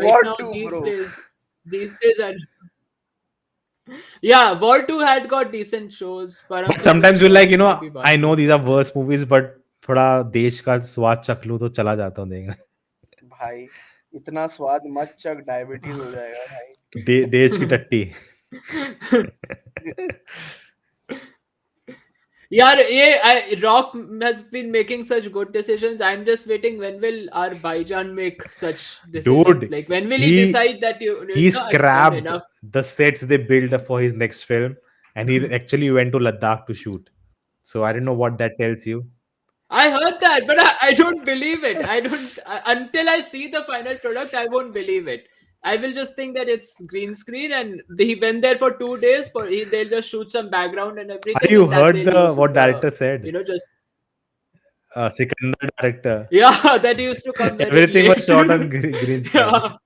What now to these bro? days. These days, I yeah, War 2 had got decent shows. Param But sometimes Sundari we're like, got maybe I one, know two. these are worse movies, but थोड़ा देश का स्वाद चख लूं तो चला जाता हूँ देखने. भाई इतना स्वाद मत चख. डायबिटीज हो जाएगा भाई. देश की टट्टी. Yeah, Rock has been making such good decisions. I'm just waiting. When will our Baijan make such decisions? Dude, Like, when will he he decide that he I've done scrapped enough? the sets they built for his next film, and he actually went to Ladakh to shoot. So I don't know what that tells you. I heard that, but I don't believe it. I don't until I see the final product. I won't believe it. I will just think that it's green screen, and he went there for 2 days. They'll just shoot some background and Have everything, you and that heard they'll the use in what the director said? just Sikandar director. yeah. That he used to come very Everything was late. shot on green screen. Yeah.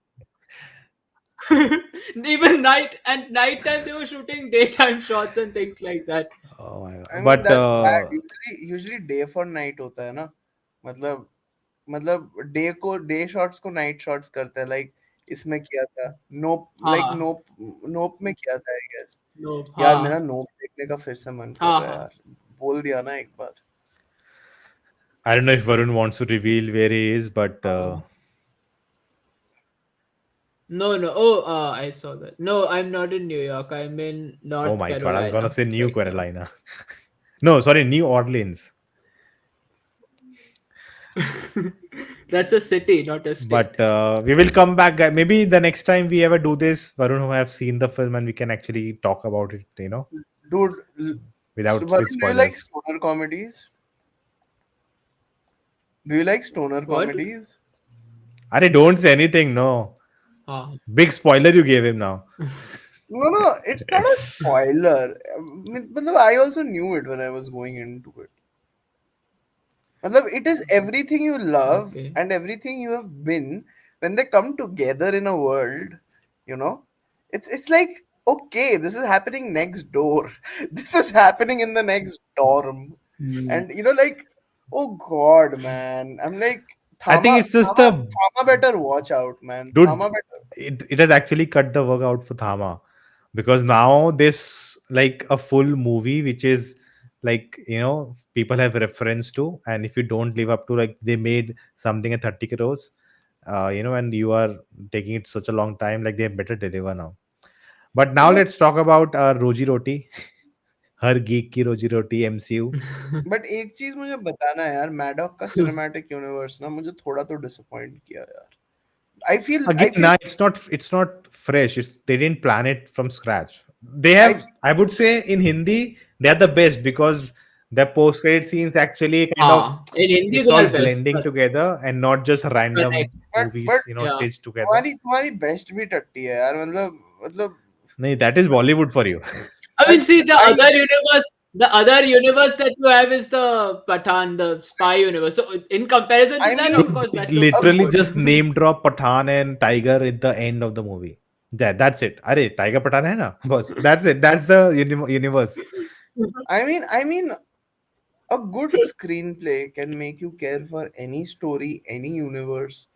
Even nighttime they were shooting daytime shots and things like that. Oh my I god. mean But that's bad. Usually day for night होता है ना. मतलब day shots को night shots करते हैं. Like इसमें किया था. नोप. लाइक हाँ. नोप में किया था आई गेस. No. यार मेरा हाँ. नोप देखने का फिर से मन कर हाँ. रहा है हाँ. यार. बोल दिया ना एक बार. I don't know if Varun wants to reveal where he is, but No, no. Oh, I saw that. No, I'm not in New York. I'm in oh North my god, I was gonna Carolina say New right now. Carolina. No, sorry, New Orleans. That's a city, not a state. But we will come back. Maybe the next time we ever do this, Varun who have seen the film and we can actually talk about it, Dude, without with Varun, do you like spoilers. stoner comedies? Do you like stoner What? comedies? Are don't say anything, no. Big spoiler you gave him now. No, it's not a spoiler. But I also knew it when I was going into it. It is everything you love Okay. and everything you have been. When they come together in a world, you know, it's like, okay, this is happening next door. This is happening in the next dorm. Hmm. And like, oh god, man. I'm like, I think Thama, it's just Thama, the Thama better watch out, man. dude. Thama better. It has actually cut the work out for Thama because now this like a full movie which is like people have reference to, and if you don't live up to, like they made something at 30 crores, and you are taking it such a long time, like they better deliver now. But now No, let's talk about roji roti. Her geek ki roji roti MCU. But एक चीज मुझे बताना है यार, मैडॉक का cinematic universe ना मुझे थोड़ा तो डिसअपॉइंट किया यार. Again, I feel nah, it's not fresh. They didn't plan it from scratch. They I have, feel I would say, in Hindi they are the best because the post credit scenes actually kind of, In Hindi, it's they all are best. blending together and not just random Correct. but movies Yeah. stitched together. तुम्हारी best भी टट्टी है यार, मतलब No, that is Bollywood for you. I I mean, see, I the other universe that you have is the Pathan, the spy universe. So, in comparison to I that, mean of Dude, course, they that looks so literally good. just name drop Pathan and Tiger at the end of the movie. That's it. Arey, Tiger Pathan hai na? Boss. That's it. That's the universe. I mean a good screenplay can make you care for any story, any universe.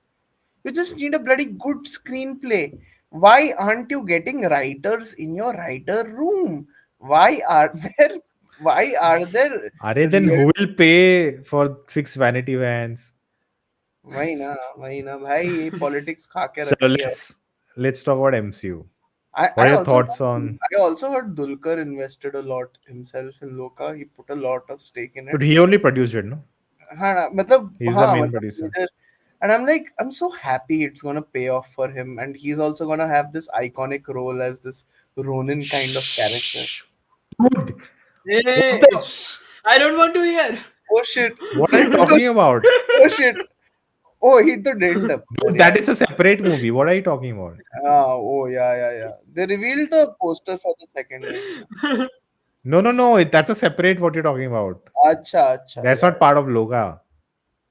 You just need a bloody good screenplay. Why aren't you getting writers in your writer room? Why are there why are there Arey, then real who will pay for fixed vanity vans? वही ना भाई, ये politics खा के So रखी है. let's talk about MCU. I, What I are your also thoughts on? I also heard Dulkar invested a lot himself in Loka. He put a lot of stake in it. But he only produced it, no? He's the main मतलब producer. major. And I'm like, I'm so happy it's gonna pay off for him, and he's also gonna have this iconic role as this Ronin kind of character. Shh, dude, what Hey, the? I don't want to hear. Oh shit! What are you talking about? Oh shit! Oh, he तो didn't appear, Dude, yeah. that is a separate movie. What are you talking about? Oh yeah. They revealed the poster for the second one. No, no, no. That's a separate what you're talking about. अच्छा, That's yeah. not part of Loga.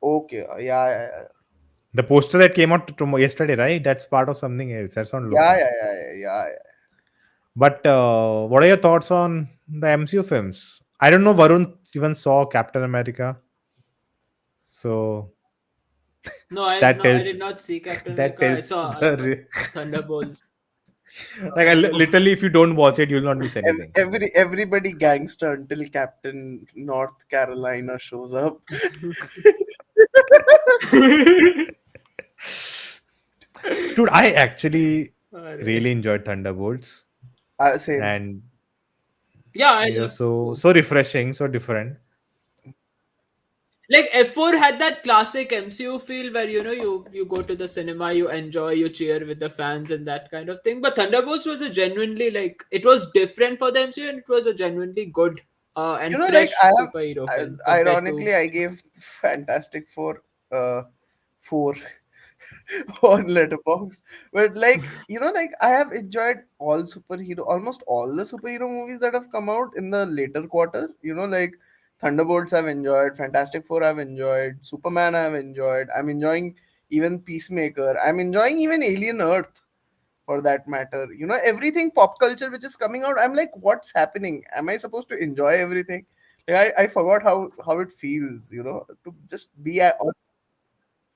Okay, yeah. The poster that came out yesterday, right? That's part of something else. That's not Yeah, Loka. yeah, yeah, yeah, yeah. But what are your thoughts on the MCU films? I don't know. Varun even saw Captain America, so No, that I tells did not see Captain that America. I tells saw the Thunderbolts. literally, if you don't watch it, you'll not miss anything. Everybody gangster until Captain North Carolina shows up. Dude, I actually Arre. really enjoyed Thunderbolts, Same. and Yeah, I it was love so refreshing, so different. like F4 had that classic MCU feel where you go to the cinema, you enjoy, you cheer with the fans and that kind of thing. But Thunderbolts was a genuinely like it was different for the MCU and it was a genuinely good and Like fresh superhero film compared to ironically, I gave Fantastic Four, 4 on Letterboxd. But like I have enjoyed almost all the superhero movies that have come out in the later quarter. Like Thunderbolts I've enjoyed, Fantastic Four I've enjoyed, Superman I've enjoyed. I'm enjoying even Peacemaker. I'm enjoying even Alien Earth, for that matter. Everything pop culture which is coming out, I'm like, what's happening? Am I supposed to enjoy everything? Like, I forgot how it feels, to just be a.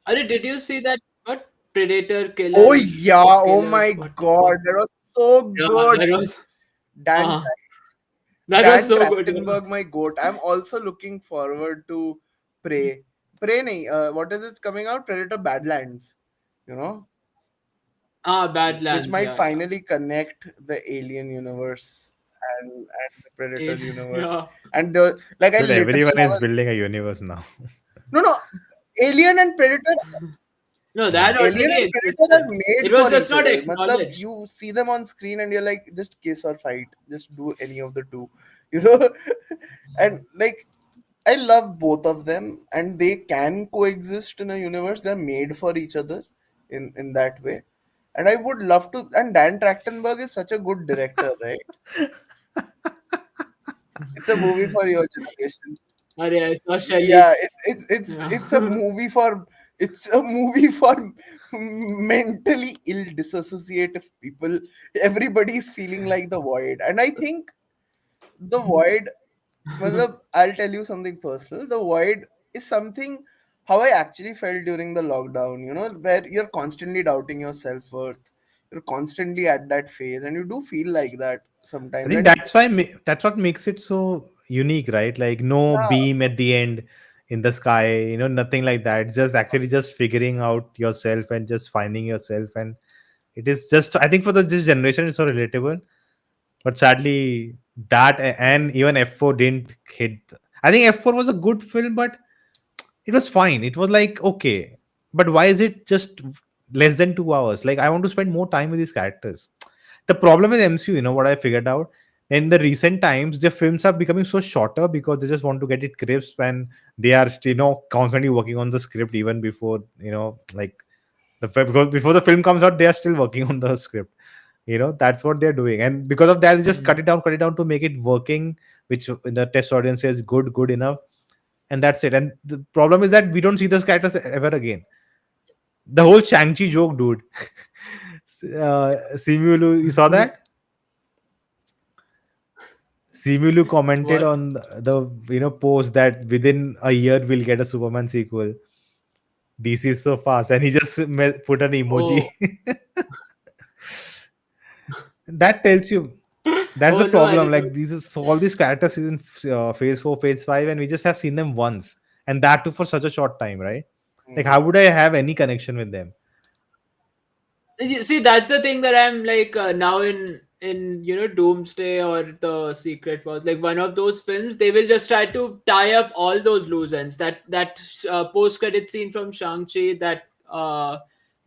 did you see that what Predator Oh Killer yeah, or oh Killers my what god, that was so yeah good. Dan uh, that was Dan so good. Trachtenberg, my goat. I'm also looking forward to Prey. Prey, nahi, what is it coming out? Predator Badlands. You know, which Badlands, might yeah. finally connect the Alien universe and the Predator Eh, universe. yeah. And like I Dude, literally everyone I is was building a universe now. no, Alien and Predator. No, Yeah. that Alien already and Predator are existed. made It was for just each not other. Matlab, acknowledged. you see them on screen and you're like, just kiss or fight. Just do any of the two. You know? And like, I love both of them and they can coexist in a universe. They're made for each other in that way. And I would love to. And Dan Trachtenberg is such a good director, right? It's a movie for your generation. Arey, I saw Shelly. Yeah, it's a Yeah. movie for mentally ill disassociative people. Everybody's feeling like the void, and I think the void. Well, I'll tell you something personal. The void is something how I actually felt during the lockdown. Where you're constantly doubting your self worth. You're constantly at that phase, and you do feel like that I sometimes. think And that's why that's what makes it so unique, right? Like no yeah, beam at the end. in the sky, nothing like that. It's just actually just figuring out yourself and just finding yourself. And it is just, I think for this generation it's so relatable. But sadly, that and even F4 didn't hit. I think F4 was a good film, but it was fine. It was like okay, but why is it just less than 2 hours? Like I want to spend more time with these characters. The problem with MCU, what I figured out in the recent times, their films are becoming so shorter because they just want to get it crisp, and they are still, constantly working on the script even before, like because before the film comes out, they are still working on the script. That's what they're doing, and because of that, they just Mhm. cut it down to make it working, which in the test audience says good enough, and that's it. And the problem is that we don't see those characters ever again. The whole Shang-Chi joke, dude. Simulu, you saw that? Simulu commented What? on the post that within a year we'll get a Superman sequel. DC is so fast, and he just put an emoji. Oh, That tells you that's the oh no, I problem. did not. Like all these characters is in phase 4, phase 5, and we just have seen them once, and that too for such a short time, right? Like, how Hmm. would I have any connection with them? See, that's the thing that I'm like now in Doomsday or the Secret Wars, like one of those films, they will just try to tie up all those loose ends. That post credit scene from Shang-Chi, that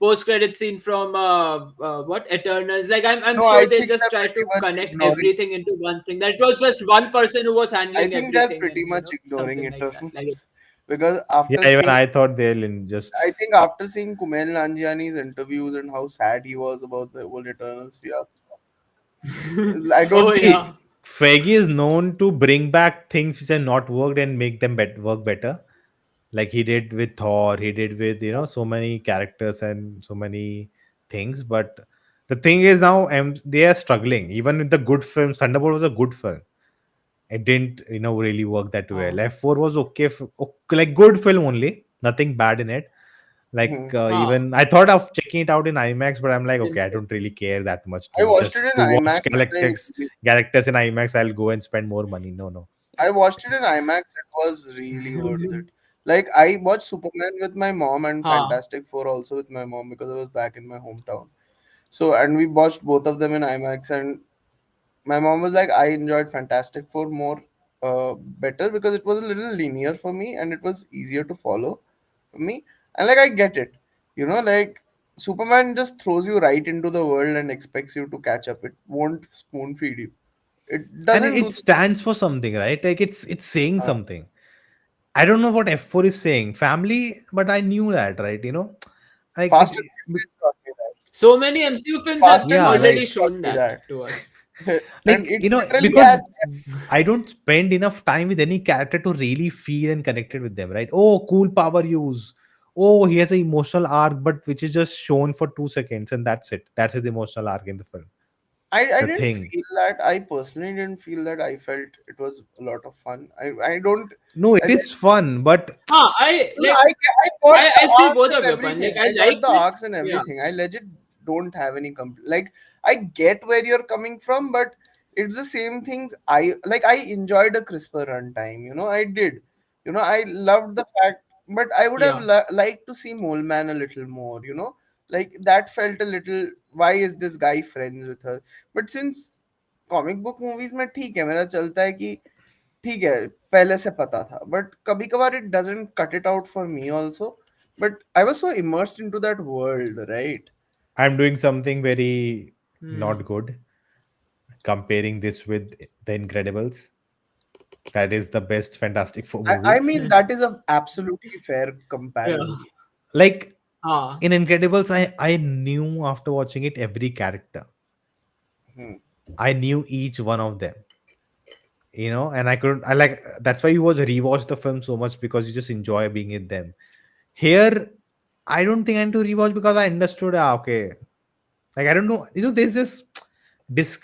post credit scene from what Eternals. Like I'm No, I sure they'll think just they're try pretty to much connect ignoring. everything into one thing. That it was just one person who was I handling think they're everything, pretty and much ignoring something like that. Like internals because Yeah, even I thought they'll just. I think after seeing Kumail Nanjiani's interviews and how sad he was about the whole Eternals fiasco, I don't oh think. yeah, See, Feige is known to bring back things which have not worked and make them work better. Like he did with Thor, he did with so many characters and so many things. But the thing is now, they are struggling. Even with the good films, Thunderbolt was a good film. It didn't really work that well. ah, F4 was okay, like good film only, nothing bad in it. Like Hmm. ah, even I thought of checking it out in IMAX, but I'm like, okay, I simple. don't really care that much I to watched it just in to watch IMAX. characters in IMAX. I'll go and spend more money. No, no. I watched it in IMAX. It was really worth it. Like I watched Superman with my mom and Ah, Fantastic Four also with my mom because I was back in my hometown. So and we watched both of them in IMAX, and my mom was like, I enjoyed Fantastic Four more better because it was a little linear for me and it was easier to follow for me. And like I get it. Like Superman just throws you right into the world and expects you to catch up. It won't spoon feed you. It And doesn't do it the stands for something, right? Like it's saying uh, something. I don't know what F4 is saying, family, but I knew that, right? Like Fast and Furious taught me so many MCU films have Fast and yeah, already like Furious taught shown me that that. to us. And like it literally because has. I don't spend enough time with any character to really feel and connected with them, right? Oh, cool power use. Oh, he has an emotional arc, but which is just shown for 2 seconds, and that's it. That's his emotional arc in the film. I The didn't thing. feel that. I personally didn't feel that. I felt it was a lot of fun. I don't. No, it I, is fun, but I No, like I got I the see arcs both and of your point. everything. Like I I got liked the it. arcs and Yeah, everything. I legit don't have any like I get where you're coming from, but it's the same things. I enjoyed a crisper runtime. I did. I loved the fact, but I would have yeah. liked to see Mole Man a little more. Like that felt a little. Why is this guy friends with her? But since comic book movies में ठीक है मेरा चलता है कि ठीक है पहले से पता था बट कभी कभार it doesn't cut it out for me also but I was so immersed into that world right I'm doing something very Hmm. not good. Comparing this with The Incredibles. That is the best Fantastic Four I movie. mean that is a absolutely fair Yeah. comparison. Like Ah. in Incredibles, I knew after watching it every character. Hmm. I knew each one of them. And I couldn't. I like that's why you watch rewatch the film so much because you just enjoy being in them. Here, I don't think I need to rewatch because I understood. Okay, like I don't know. There's this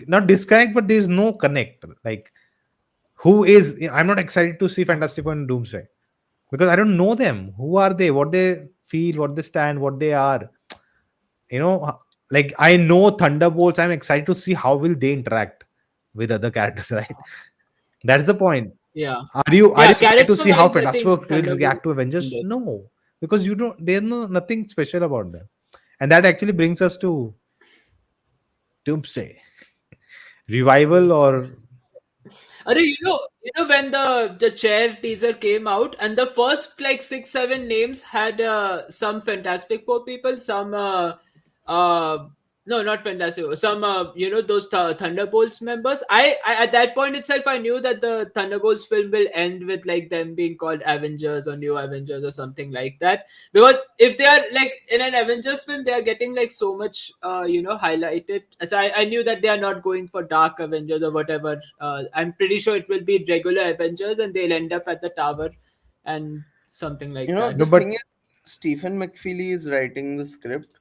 not disconnect, but there's no connect. Like who is? I'm not excited to see Ah. Fantastic Four and Doomsday because I don't know them. Who are they? What they feel? What they stand? What they are? You know, h- like I know Thunderbolts. I'm excited to see how will they interact with other characters. Right? That's the point. Yeah. Are Yeah, you excited to character see how wise, I Fantastic Four think will react Thunderbolt. to Avengers? No, because you don't. There's nothing special about them, and that actually brings us to Doomsday revival or When the chair teaser came out, and the first like 6 7 names had some Fantastic Four people, some uh no, not Fantastic Four, some those Thunderbolts members. I at that point itself I knew that the Thunderbolts film will end with like them being called Avengers or New Avengers or something like that, because if they are like in an Avengers film, they are getting like so much highlighted. So I knew that they are not going for Dark Avengers or whatever. I'm pretty sure it will be regular Avengers and they'll end up at the tower and something like The no, that. thing but is, Stephen McFeely is writing the script,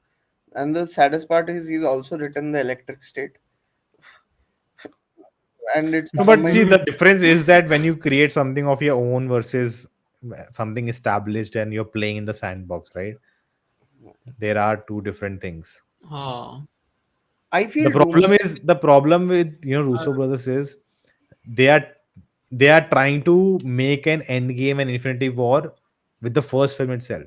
and the saddest part is he's also written the Electric State, and it's no, one of but my see, the difference is that when you create something of your own versus something established and you're playing in the sandbox, right? There are two different things. Oh. I The feel problem Doomsday. is the problem with Russo brothers is they are they are trying to make an end game and Infinity War with the first film itself.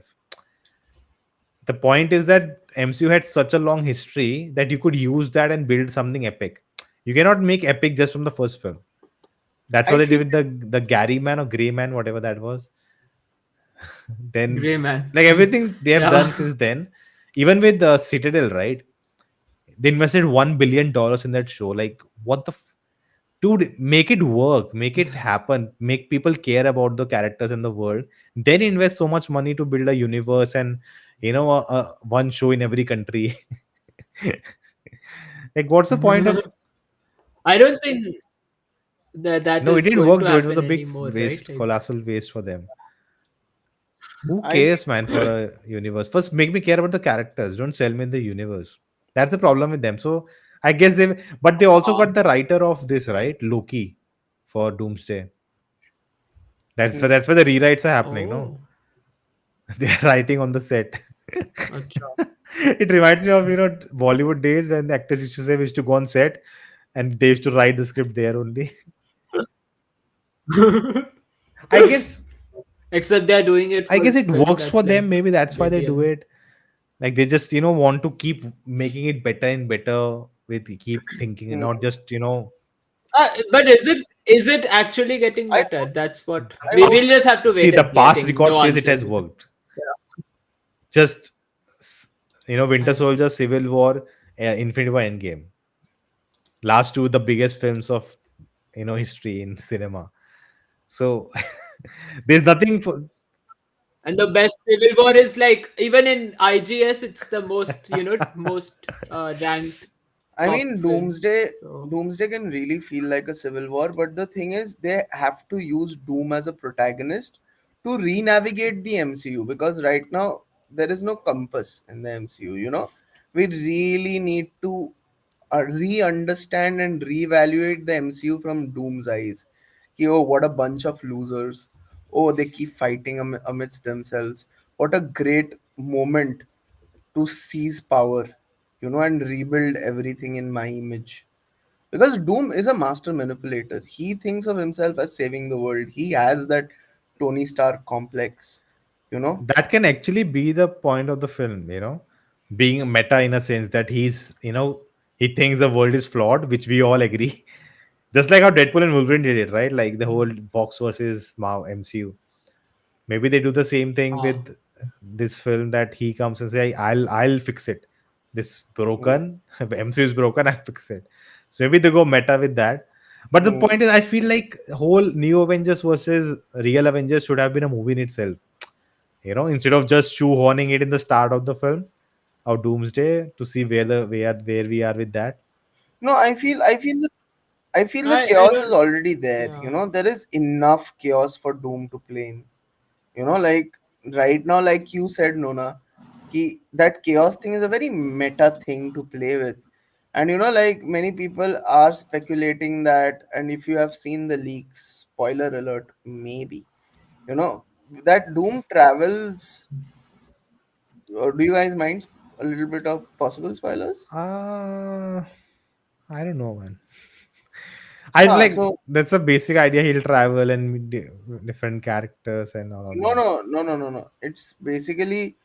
The point is that MCU had such a long history that you could use that and build something epic. You cannot make epic just from the first film. That's what I they did feel with the Gary Man or Gray Man, whatever that was. Then, Gray man. like everything they have Yeah. done since then, even with the Citadel, right? They invested $1 billion in that show. Like, what the dude? Make it work, make it happen, make people care about the characters in the world. Then invest so much money to build a universe and one show in every country. Like, what's the point of? I don't think that No, it is didn't going work, to though. It was happen a big anymore, right? waste, colossal waste for them. Who I cares, man, for a universe? First, make me care about the characters. Don't sell me the universe. That's the problem with them. So I guess but they also got the writer of this, right? Loki for Doomsday. That's where the rewrites are happening. No, Oh, they are writing on the set. acha. It reminds me of Bollywood days when the actors used to say we used to go on set and they used to write the script there only. I guess Except they're doing it I for guess it film. works for That's them. like Maybe that's why they do JDM. it. Like they just want to keep making it better and better with keep thinking and mm, not just But is it actually getting I better? That's what the I we'll was just past have to see wait the and see. I past think record no says it answer has to this. worked. Just I Winter see. Soldier, Civil War, Infinity War, Endgame. Last two the biggest films of history in cinema. So there's nothing for And the best Civil War is like even in IGS, it's the most ranked I top mean, film. Doomsday. So Doomsday can really feel like a civil war, but the thing is, they have to use Doom as a protagonist to re-navigate the MCU, because right now there is no compass in the MCU. We really need to re-understand and reevaluate the MCU from Doom's eyes. Oh, what a bunch of losers! Oh, they keep fighting amidst themselves. What a great moment to seize power, and rebuild everything in my image. Because Doom is a master manipulator. He thinks of himself as saving the world. He has that Tony Stark complex, you know. that can actually be the point of the film, being meta in a sense that he thinks the world is flawed, which we all agree. Just like how Deadpool and Wolverine did it, right? Like the whole Fox versus MCU. Maybe they do the same thing uh, with this film that he comes and say, I'll fix it. This Mm, broken MCU is broken, I'll fix it. So maybe they go meta with that. But the mm. point is, I feel like whole New Avengers versus Real Avengers should have been a movie in itself. Instead of just shoehorning it in the start of the film or Doomsday to see where we are with that. No, I feel the I chaos is don't. already there. Yeah. There is enough chaos for Doom to play in. Like right now, like you said, Nona, that chaos thing is a very meta thing to play with. And like many people are speculating that, and if you have seen the leaks, spoiler alert, maybe, you know, that Doom travels. Do you guys mind a little bit of possible spoilers? Uh I don't know, man. I Huh, like so that's a basic idea. He'll travel and meet different characters and all of no, that. no, no, no, no, no. It's basically,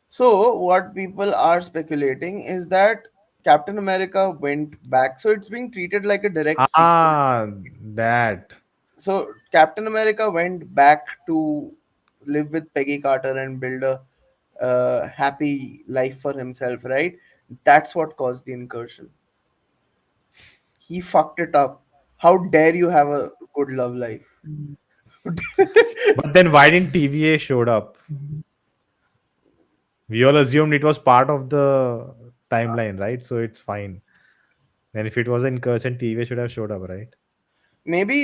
so what people are speculating is that Captain America went back. So it's being treated like a direct sequel. Ah, that. So Captain America went back to live with Peggy Carter and build a happy life for himself, right? That's what caused the incursion. He fucked it up. How dare you have a good love life? But then why didn't TVA showed up? We all assumed it was part of the timeline, right? So it's fine. And if it was an incursion, TVA should have showed up, right? May be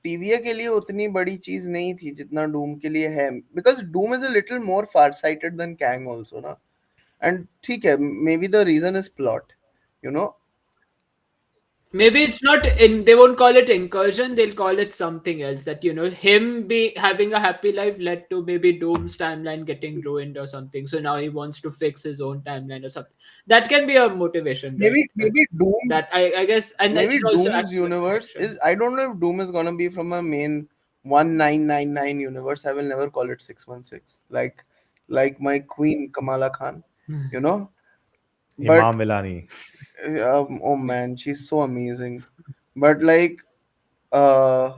TVA के लिए उतनी बड़ी चीज नहीं थी जितना डूम के लिए है because Doom is a little more far sighted than Kang also ना एंड ठीक है maybe the reason is plot you know Maybe it's not in. They won't call it incursion. They'll call it something else. That him be having a happy life led to maybe Doom's timeline getting ruined or something. So now he wants to fix his own timeline or something. That can be a motivation, right? maybe doom That I guess, and maybe it also Doom's acts as a universe protection. is, I don't know if Doom is gonna be from a main 1999 universe. I will never call it 616 like my queen Kamala Khan, you know. But Imam Milani. oh man, she's so amazing. But like, uh,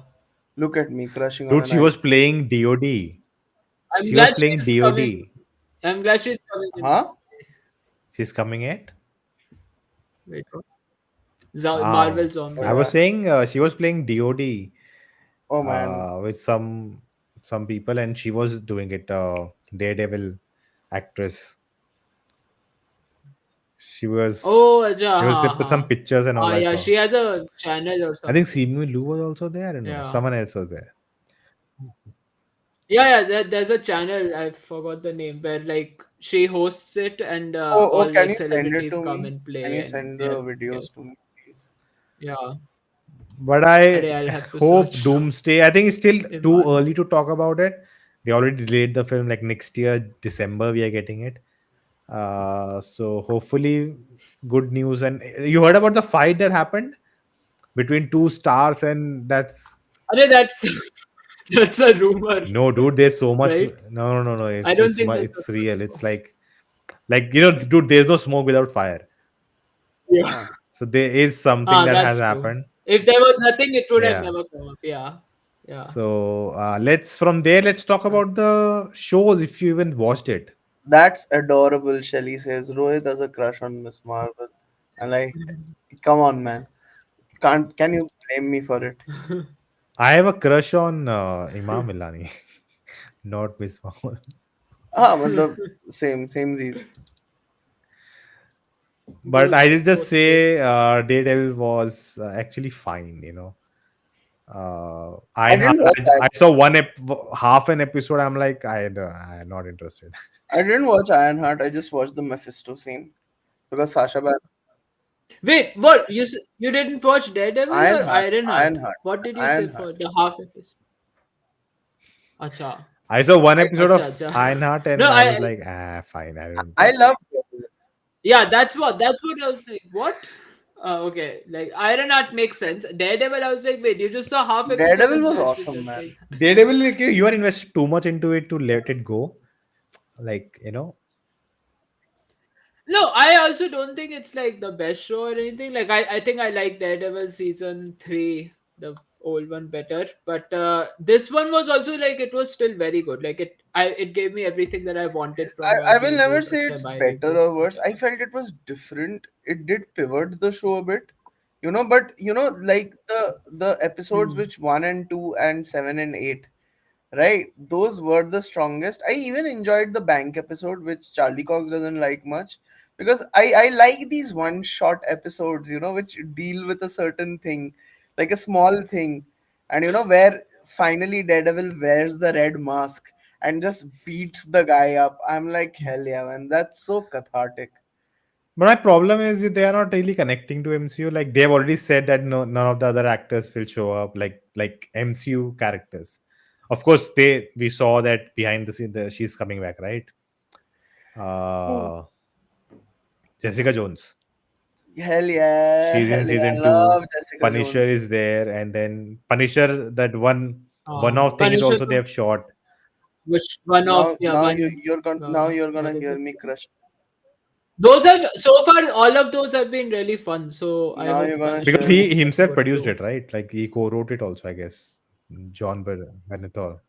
look at me crushing on Dude, an she was idol. playing DOD. I'm She was glad playing she's coming. DOD. I'm glad she's coming in. Huh? She's coming at. Wait, what? Ah, Marvel Oh I Zombies. was yeah. saying she was playing DOD Oh man. with some people, and she was doing it. Daredevil actress. She was. Oh, acha, There was ha, with some ha. pictures and all I Yeah, saw. she has a channel or I think something. Simu Lu was also there. I don't know. Yeah. Someone else was there. Yeah. There's a channel. I forgot the name where like she hosts it and Oh, all can like you send it celebrities to come me? and Can play you and send they the have videos. videos to me, please? Yeah. But I Arey, I'll have to hope search. Doomsday. I think it's still too Iman. early to talk about it. They already delayed the film, like next year, December, we are getting it. So hopefully, good news. And you heard about the fight that happened between two stars, and that's Arey, that's that's a rumor, no, dude. There's so much. right? No, no, no, no. I don't think that's It's a real. It's like dude. There's no smoke without fire. yeah. Huh. So there is something Ah, that has that's true. happened. If there was nothing, it would have Yeah. never come up. Yeah. Yeah. So let's from there. Let's talk Uh, about the shows if you even watched it. That's adorable, Shelly says. Rohit has a crush on Miss Marvel. And like, come on, man. Can you blame me for it? I have a crush on Imam Milani, not Miss Mahmood. Ah, matlab, same Z's. But I Both, will just both same. say Daredevil was actually fine. I Ironheart. didn't watch I saw half an episode. I'm like, I'm not interested. I didn't watch Ironheart. I just watched the Mephisto scene because Sasha Baron. Wait, what? You didn't watch Daredevil or Ironheart, Ironheart? Ironheart, What did you say Ironheart. for the half episode? Acha. I saw one episode Acha, of acha. Ironheart No, and I was like, fine. I don't. I love yeah, that's what I was like. What? Okay, like Ironheart makes sense. Daredevil, I was like, wait, you just saw half episode Daredevil and was trashed it awesome, just man. like. Daredevil, like you are invested too much into it to let it go. Like. No, I also don't think it's like the best show or anything. Like I think I like Daredevil season 3, the old one better. But this one was also like it was still very good. Like it gave me everything that I wanted from a I will never reboot or say it's semi better reboot. or worse. I felt it was different. It did pivot the show a bit, but like the episodes Hmm. which 1 and 2 and 7 and 8, right? Those were the strongest. I even enjoyed the bank episode, which Charlie Cox doesn't like much, because I like these one shot episodes, which deal with a certain thing, like a small thing, and where finally Daredevil wears the red mask and just beats the guy up. I'm like, hell yeah, man, that's so cathartic. But my problem is that they are not really connecting to MCU. Like they've already said that no, none of the other actors will show up. Like MCU characters. Of course, we saw that behind the scene. She's coming back, right? Who? Uh, Jessica Jones. She's in Hell yeah. season I two. love Jessica Punisher Jones. is there, and then Punisher, that one off thing is Punisher, also they have shot. which one of Now, yeah one now you're what gonna is hear it? me crush. Those have so far all of those have been really fun. So I Now you're hope gonna Because Punisher hear me. he is himself good produced too. it, right? Like he co-wrote it also, I guess. John Bernthal.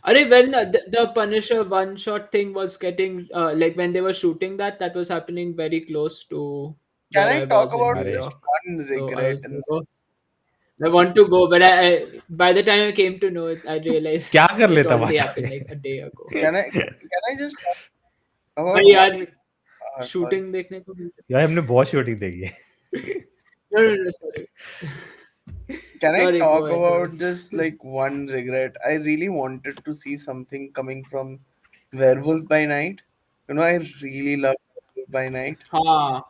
When the Punisher one shot thing was getting like when they were shooting that, that was happening very close to Can where I I talk was in about New Are just York. one So I regret was in gonna this? go. I want to go, but I by the time I came to know it, I realized क्या कर it लेता वहां already happened जाके? like a day ago. Can I just talk about भाई one? यार Sorry. Shooting देखने को मिलता यार हमने बहुत शूटिंग देखी है. no sorry. Can I Sorry, go talk ahead, go about ahead. just like one regret? I really wanted to see something coming from Werewolf by Night. I really love Werewolf by Night. हाँ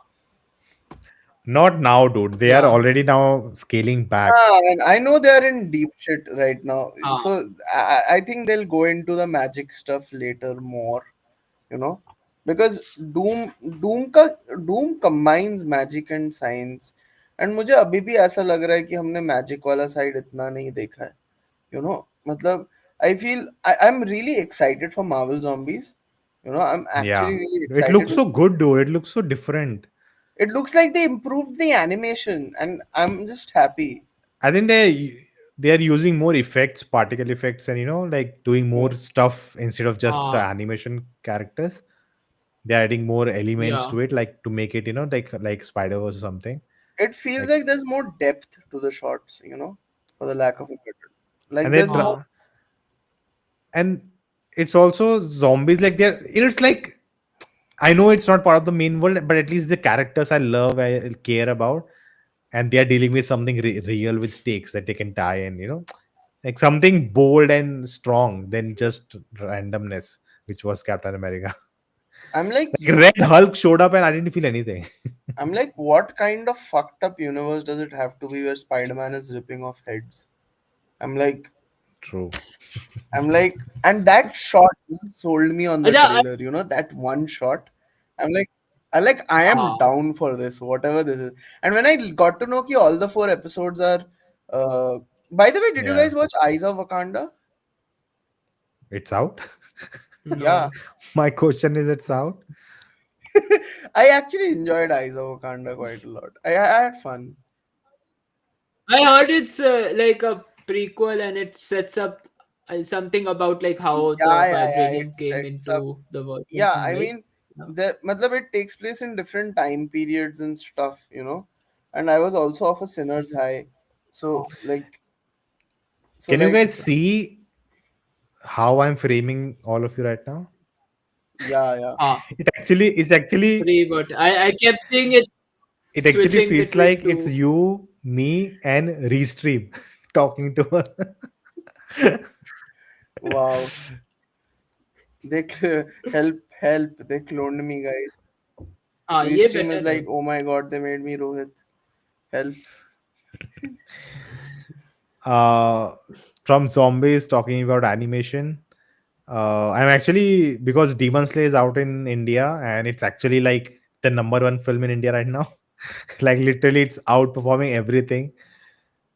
Not now, dude. They are yeah already now scaling back. And I know they are in deep shit right now. हाँ So I think they'll go into the magic stuff later more, you know. Because Doom combines magic and science. And मुझे अभी भी ऐसा लग रहा है कि हमने मैजिक वाला साइड इतना नहीं देखा है. मतलब I feel I'm really excited for Marvel Zombies. I'm Yeah. actually really It excited looks to so see. good, dude. It looks so different. It looks like they improved the animation, and I'm just happy. I think they are using more effects, particle effects, and like doing more Hmm. stuff instead of just the हाँ animation characters. They're adding more elements yeah to it, like to make it, like Spider-Verse or something. It feels Like, like there's more depth to the shots, for the lack of a better. Like and they're there's more. हाँ and it's also zombies. Like it's like, I know it's not part of the main world, but at least the characters I love, I care about, and they are dealing with something real with stakes that they can tie in, like something bold and strong than just randomness, which was Captain America. I'm like Like Red Hulk showed up and I didn't feel anything. I'm like, what kind of fucked up universe does it have to be where Spider-Man is ripping off heads? I'm like, True. I'm like, and that shot sold me on the अच्छा trailer. That one shot. I'm like, I am हाँ down for this, whatever this is. And when I got to know that all the 4 episodes are, by the way, did you Yeah, guys watch Eyes of Wakanda? it's out. Yeah, no My question is, it's out. I actually enjoyed Eyes of Wakanda quite a lot. I had fun. I heard it's like a prequel and it sets up something about like how the Yeah. It vibranium came sets up. into the world Yeah, something I right mean, yeah. it takes place in different time periods and stuff. And I was also of a sinner's high, so like, so Can you like, guys Okay. see how I'm framing all of you right now? yeah. हाँ It's actually free but I kept seeing it it actually switching feels between like it's two you, me, and Restream talking to her. Wow, help! They cloned me, guys. हाँ ये Restream is better है like, oh my god, they made me Rohit. Help! uh, from zombies talking about animation. I'm actually, because Demon Slayer is out in India and it's actually like the number one film in India right now. Like literally, it's outperforming everything.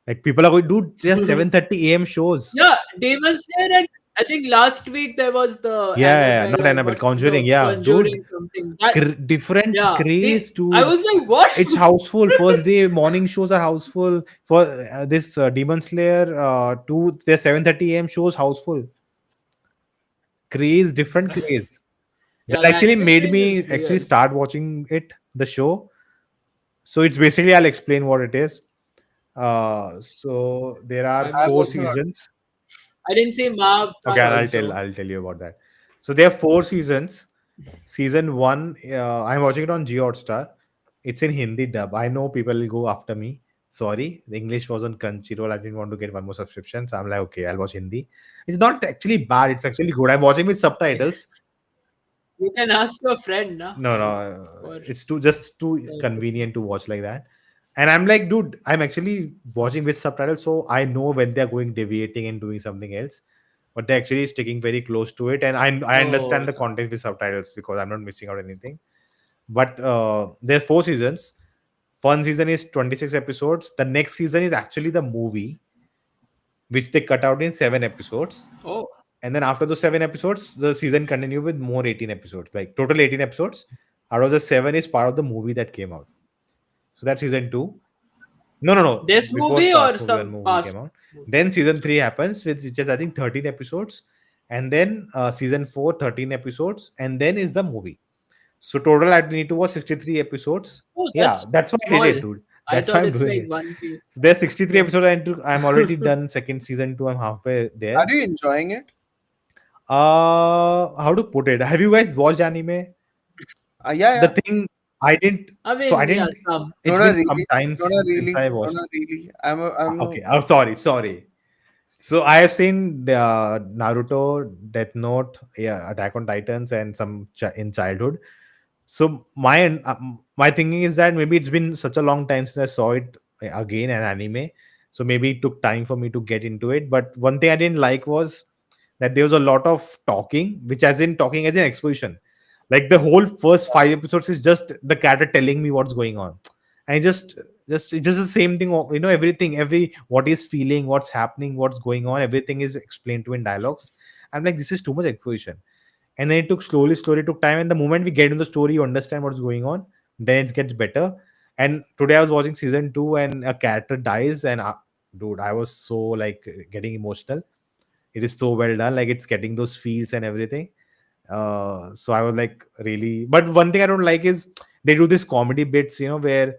Like people are going, dude, just 7:30 a.m. shows. yeah Demon Slayer and I think last week there was the Yeah, Annabelle not or Annabelle, what Conjuring. the Yeah, Conjuring dude, something that different yeah they craze, I dude. was like what It's houseful. First day morning shows are houseful. For this Demon Slayer, their 7:30 a.m. shows houseful. Craze, different craze. yeah That the actually anime made craze me is actually real start watching the show. So it's basically, I'll explain what it is. So there are I've I've never four also seen heard. seasons. I didn't see Marv Okay, one and I'll also. I'll tell you about that. So there are four seasons. Season one, I'm watching it on Geo Hotstar. It's in Hindi dub. I know people will go after me. Sorry, the English was on Crunchyroll. I didn't want to get one more subscription, so I'm like, okay, I'll watch Hindi. It's not actually bad. It's actually good. I'm watching with subtitles. You can ask your friend, na, No, no, for it's too convenient to watch like that. And I'm like, dude, I'm actually watching with subtitles, so I know when they're going deviating and doing something else. But they're actually sticking very close to it, and I oh understand the yeah. context with subtitles because I'm not missing out anything. But there's four seasons. One season is 26 episodes. The next season is actually the movie, which they cut out in 7 episodes. Oh, And then after those 7 episodes, the season continue with more 18 episodes, like total 18 episodes. Out of the seven is part of the movie that came out. So that's season two. No, no, no. this Before movie past or movie, one some movie came past out. movie? Then season three happens, which is I think 13 episodes, and then season four 13 episodes, and then is the movie. So total I need to watch 63 episodes. Oh, Yeah, that's that's why I did small. it, dude. I That's why thought I'm it's doing like it. One Piece. So there's 63 Yeah. episodes. I'm already done second season two. I'm halfway Are there. you enjoying it? How to put it? Have you guys watched anime? Yeah, The yeah. thing I didn't. I So I mean, yeah, didn't. some. It's Not a been some really. time Not a since really. I Not watched. a really. I'm a. Okay. Oh, sorry. So I have seen the Naruto, Death Note, yeah, Attack on Titans, and some in childhood. So my thinking is that maybe it's been such a long time since I saw it again an anime. So maybe it took time for me to get into it. But one thing I didn't like was that there was a lot of talking, which as in talking as an exposition. Like the whole first 5 episodes is just the character telling me what's going on. And it's just the same thing, everything, what he's feeling, what's happening, what's going on, everything is explained to in dialogues. I'm like, this is too much exposition. And then it took slowly took time, and the moment we get in the story, you understand what's going on, then it gets better. And today I was watching season 2 and a character dies, and dude, I was so like getting emotional. It is so well done, like it's getting those feels and everything. So I was like really, but one thing I don't like is they do this comedy bits, where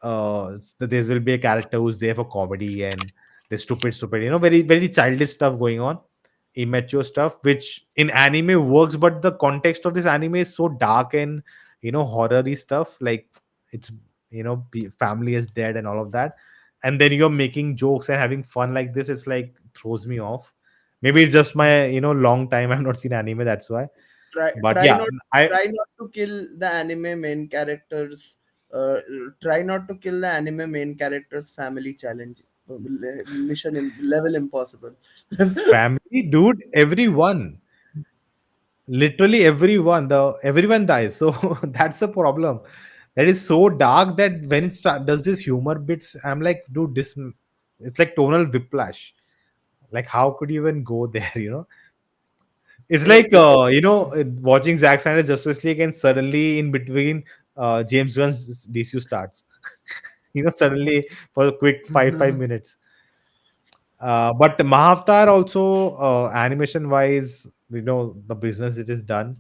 there will be a character who's there for comedy, and the stupid, very very childish stuff going on, immature stuff, which in anime works, but the context of this anime is so dark and horror-y stuff. Like it's family is dead and all of that, and then you're making jokes and having fun like this. It's like throws me off. Maybe it's just my long time I've not seen anime. That's why. try But try yeah, not I try not to kill the anime main characters. uh, Try not to kill the anime main characters family challenge. Mission level impossible. family, dude. Everyone. Literally everyone, the everyone dies. So that's the problem. That is so dark that when it does this humor bits, I'm like, dude, this it's like tonal whiplash. Like, how could you even go there? It's It, like it, watching Zack Snyder's Justice League, and suddenly in between, James Gunn's DCU starts. Suddenly for a quick five minutes. But Mahavatar also, animation wise, the business it is done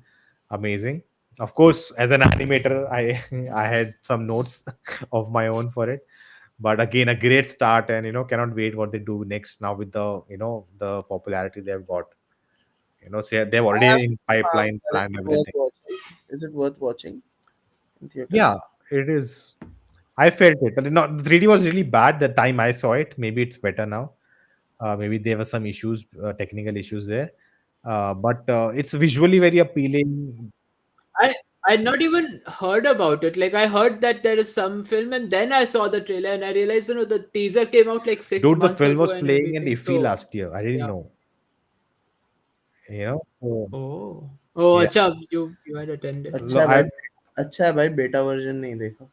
amazing. Of course, as an animator, I I had some notes of my own for it. But again, a great start, and cannot wait what they do next now with the the popularity they've got. So they've I have already in pipeline Avatar. Is planned it worth everything. watching? Is it worth watching in Yeah, theaters? it is. I felt it. But not the 3D was really bad the time I saw it. Maybe it's better now. Maybe there were some issues, technical issues there. But it's visually very appealing. I I'd not even heard about it. Like I heard that there is some film, and then I saw the trailer, and I realized the teaser came out like six Dude, the months film ago was and playing in everything. IFFI So last year. I didn't yeah. know. So Oh, yeah. acha, you had attended. अच्छा है भाई. I, अच्छा है भाई, beta version नहीं देखा.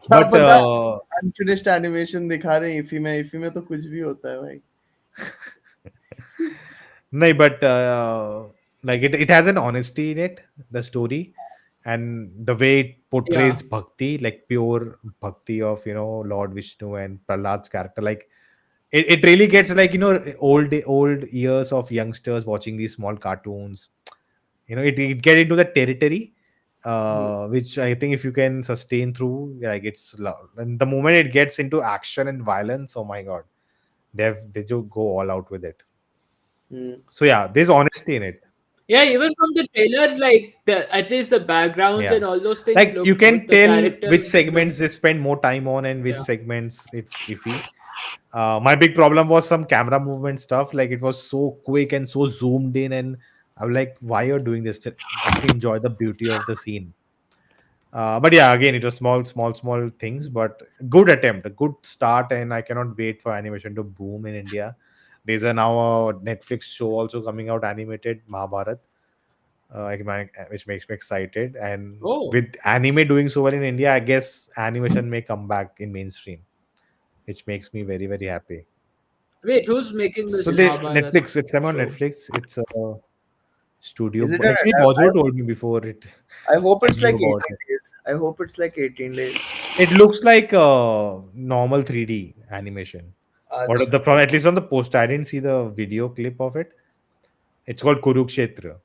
क्या but पता अनफिनिश्ड एनिमेशन दिखा रहे हैं इफी में तो कुछ भी होता है भाई. no, but like it has an honesty in it, the story, and the way it Yeah. portrays bhakti, like pure bhakti of Lord Vishnu and Prahlad's character. Like it really gets like old years of youngsters watching these small cartoons. It get into the territory, which I think if you can sustain through, like and the moment it gets into action and violence, oh my god, they just go all out with it. Hmm. So yeah, there's honesty in it. Yeah, even from the trailer, like at least the backgrounds Yeah, and all those things like you look can good. The tell which characters look segments they spend more time on and which yeah. segments it's iffy. My big problem was some camera movement stuff. Like it was so quick and so zoomed in, and I'm like, why you're doing this? Just actually enjoy the beauty of the scene. But yeah, again, it was small things, but good attempt, a good start, and I cannot wait for animation to boom in India. There's a now a Netflix show also coming out animated, Mahabharat. which makes me excited. And Oh, with anime doing so well in India, I guess animation may come back in mainstream, which makes me very very happy. wait, who's making So this they Mahabharata Netflix, it's coming on show? Netflix. It's a studio. Is it an Actually, adapt? Bozro told me before it. I hope I it's knew like about 18 it. days. I hope it's like 18 days. It looks like normal 3D animation. Or Acha. the from at least on the poster, I didn't see the video clip of it. It's called Kurukshetra.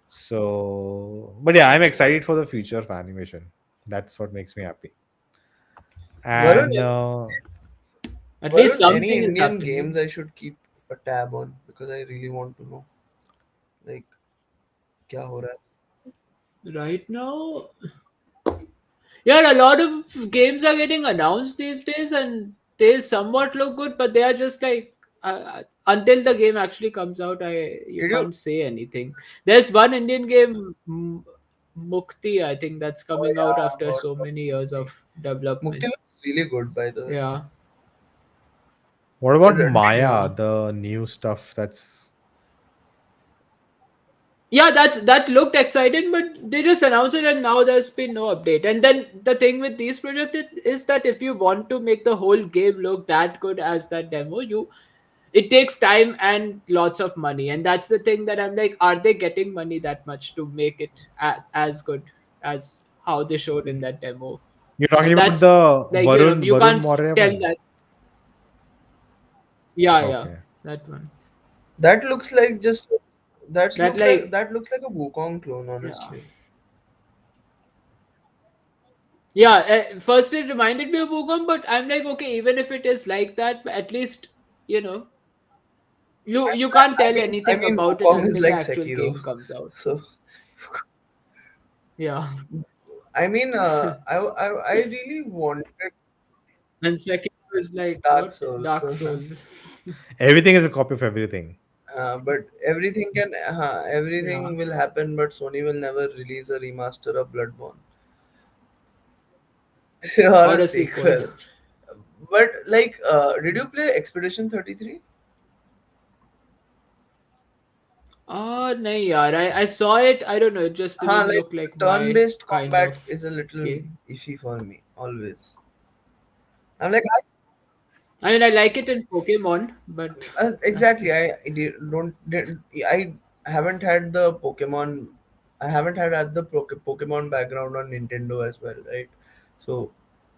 So, but yeah, I'm excited for the future of animation. That's what makes me happy. Varun, And At least Varun, any something is Indian happening. games I should keep a tab on because I really want to know like क्या हो रहा है. Right now, yeah, a lot of games are getting announced these days, and they somewhat look good, but they are just like until the game actually comes out, I you Did you? can't say anything. There's one Indian game, Mukti, I think that's Oh coming out yeah, I've after heard so of many years Mukti. of Mukti development. looks really good, by the way. Yeah, what about Did Maya, yeah. the new stuff that's Yeah, that looked exciting, but they just announced it and now there's been no update. And then the thing with these projects is that if you want to make the whole game look that good as that demo, you it takes time and lots of money. And that's the thing that I'm like, are they getting money that much to make it as good as how they showed in that demo? you're talking And about that's the like, you Varun can't Moria tell one? that. Yeah, Okay. that one. that looks like just That like, that looks like a Wukong clone, yeah. honestly. Yeah, first it reminded me of Wukong, but I'm like, okay, even if it is like that, at least you know, you can't tell I anything mean about it Wukong is until the like actual Sekiro, game comes out. so Yeah, I mean I really wanted and second is like Dark what Souls, Dark Souls. Everything is a copy of everything. but Yeah, everything will happen, but Sony will never release a remaster of Bloodborne or or a a sequel. sequel. But like, did you play Expedition 33? No, yaar, I saw it. I don't know. It just Huh, didn't like look like my turn-based kind combat of is a little game. iffy for me always. I'm like, I mean, I like it in Pokemon, but that's exactly. it. I haven't had the Pokemon. I haven't had the Pokemon background on Nintendo as well, right? So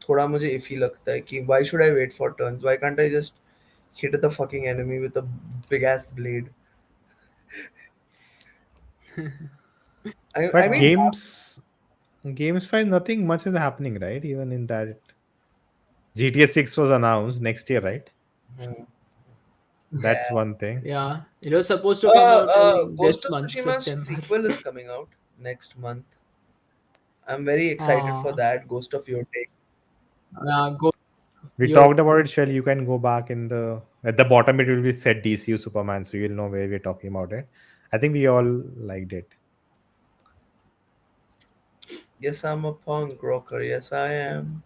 थोड़ा मुझे iffy लगता है कि why should I wait for turns? Why can't I just hit the fucking enemy with a big ass blade? I But mean, games wise, nothing much is happening, right? Even in that GTA 6 was announced next year, right? hmm, That's yeah. one thing. Yeah, it was supposed to come out, I think, Ghost this of month, Tsushima's September. sequel is coming out next month. I'm very excited for Ah, that. Ghost of Your Take. go We your talked about it, Shell. You can go back in the at the bottom. It will be said DCU Superman, so you'll know where we're talking about it. I think we all liked it. Yes, I'm a punk rocker. Yes, I am.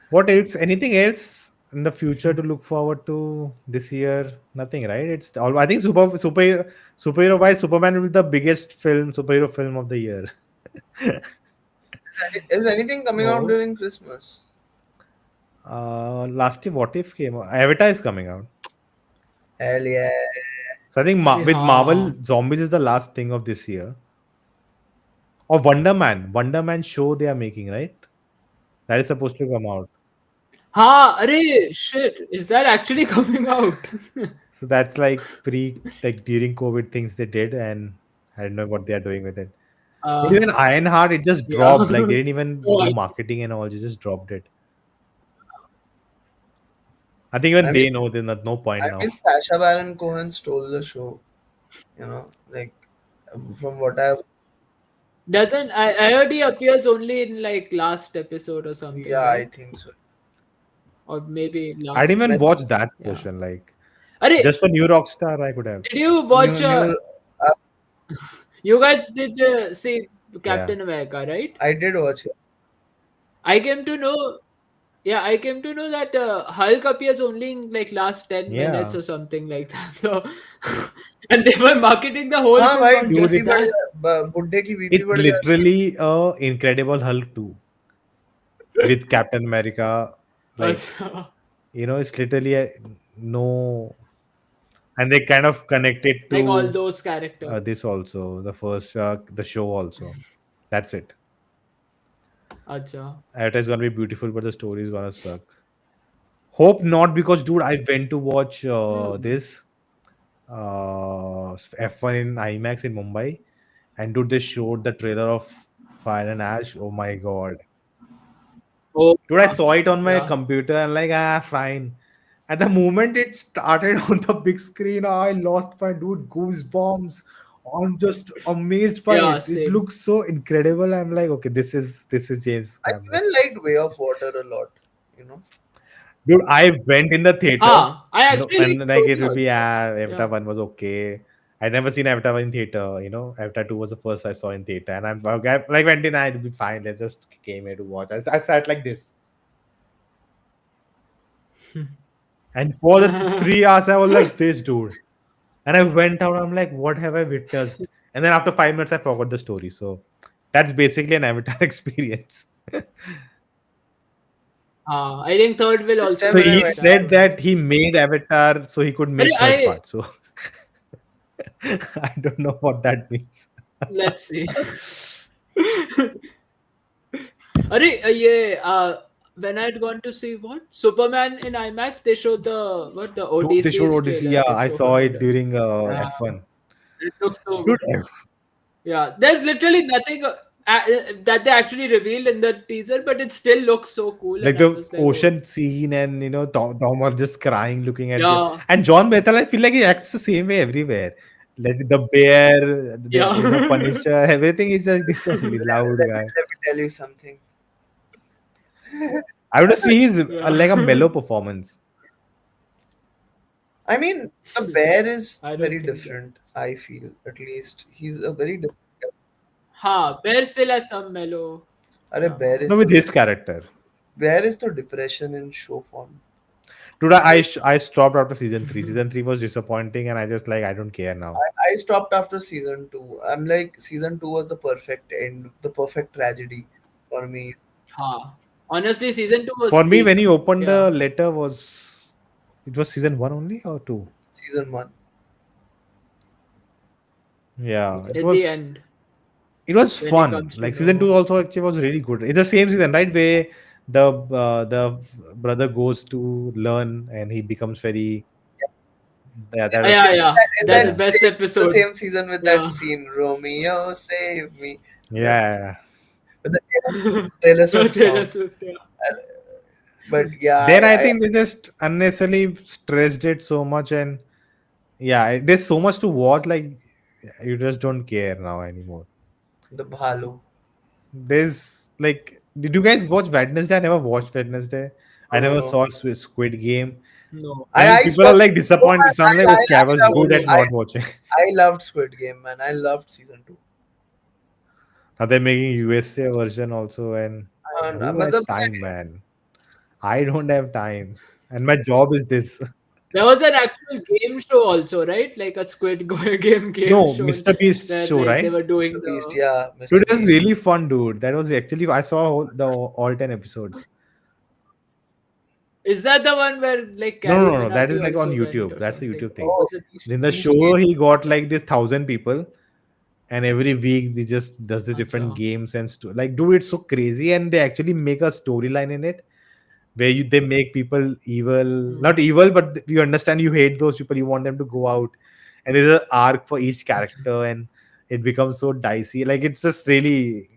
What else? Anything else in the future to look forward to this year? Nothing, right? It's all. I think superhero wise, Superman will be the biggest superhero film of the year. Is anything coming out No, during Christmas? last year, What If came out. Avatar is coming out. Hell yeah. So I think with yeah. Marvel, zombies is the last thing of this year. Or Wonder Man show they are making, right? That is supposed to come out. Ha, arey, shit. Is that actually coming out? So that's like during COVID things they did, and I don't know what they are doing with it. uh, Even Ironheart, it just yeah. dropped. Like they didn't even Oh, do marketing and all. They just dropped it. I think I even mean, they know there's no point now. Sacha Baron Cohen stole the show. Like from what I've, doesn't I heard he appears only in like last episode or something, yeah, I right? think so. Or maybe I last. didn't even When watch that Yeah. portion. Like Arey, just for New Rockstar, I could have. did you new, watch? new, uh, You guys did see Yeah, Captain America, right? I did watch it. I came to know. Yeah, I came to know that Hulk appears only in like last 10 minutes yeah. or something like that. So, and they were marketing the whole हाँ film भाई on Dude, just it's that. बुड्ढे की BP It's बढ़ जाती है. literally a Incredible Hulk 2 with Captain America. Like, अच्छा. it's literally a no, and they kind of connected Like all to those characters. this also, the first, the show also. That's it. अच्छा. It is gonna be beautiful, but the story is gonna suck. Hope not, because dude, I went to watch Hmm. this F1 in IMAX in Mumbai, and dude, they showed the trailer of Fire and Ash. Oh my god, Oh, dude, I saw it on my yeah. computer and like, fine. At the moment it started on the big screen, I lost my dude goosebumps. I'm just amazed by Yeah, it. It same. looks so incredible. I'm like, okay, this is James I Cameron. even liked Way of Water a lot. You know. Dude, I went in the theater. I No, actually like and like it story will be also. Avatar Yeah. 1 was okay. I never seen Avatar 1 in theater. Avatar 2 was the first I saw in theater, and I'm okay, like went in. I'd be fine. They just came here to watch. I sat like this, and for the 3 hours, I was like this, dude. And I went out. I'm like, what have I witnessed? And then after 5 minutes, I forgot the story. So that's basically an Avatar experience. I think third will This also time So when be I he like went, that said only. that he made Avatar so he could make third I part. So I don't know what that means. let's see. अरे ये when I had gone to see what Superman in IMAX, they showed the what the Dude, they showed Odysseus Odyssey. trailer. Yeah, They I showed saw it during yeah, F1. it looks so Dude, good. Yeah, there's literally nothing that they actually revealed in the teaser, but it still looks so cool, like and I the was like, oh, ocean scene, and Tom are just crying looking at the, yeah, and John Bethel, I feel like he acts the same way everywhere. Like the bear, the yeah, Punisher, everything is just this only loud let me, guy. let me tell you something. I want to see his like a yeah. mellow performance. I mean, the bear is I very don't think so. different. I feel, at least he's a very different. Ha, Bear still has some mellow. अरे Yeah. bear No, is with the his character. depression in show form. Dude, I stopped after season 3. Season 3 was disappointing, and I just like I don't care now. I stopped after season two. I'm like, season two was the perfect end, the perfect tragedy for me. Ha. Honestly, season two was For me, peak. when he opened Yeah, the letter, was it was season 1 only or 2? Season one. Yeah, it at the was end it was when he fun. comes to Like season 2 know. also actually was really good. It's the same season, right? Where the brother goes to learn and he becomes very, yeah, that was, Yeah, yeah, In that's the yeah, that best same, the episode. same season with that Yeah. scene, Romeo save me, with, yeah. with the Taylor Swift Taylor song. Swift. Yeah. Uh, But yeah, Then I think they just unnecessarily stressed it so much, and yeah, there's so much to watch. Like you just don't care now anymore. the Bhalu. There's like, did you guys watch Wednesday? I never watched Wednesday. I No, no, never no. saw Squid Game. No. And I people are spoke. like Oh disappointed. man, So I'm like, okay, I was No, good no, at no. not watching. I loved Squid Game, man. I loved season two. Now they're making USA version also, and who has मतलब time, man? I don't have time, and my job is this. There was an actual game show also, right? Like a game No, show Mr. Beast where show, like they right? were doing Mr. Beast, the. yeah, Dude, Mr. it was Beast. really fun, dude. That was actually, I saw the all 10 episodes. Is that the one where like No, Carrie no, no. That is Minati like on also went YouTube. or That's a something? YouTube Or thing. Oh, was it? Beast, In the Beast show, came. he got Okay. like this 1,000 people, and every week they just does the different Acha. games and like, dude, it's so crazy, and they actually make a storyline in it where they make people evil, not Hmm. evil, but you understand, you hate those people, you want them to go out, and there's an arc for each character, and it becomes so dicey. Like it's just really,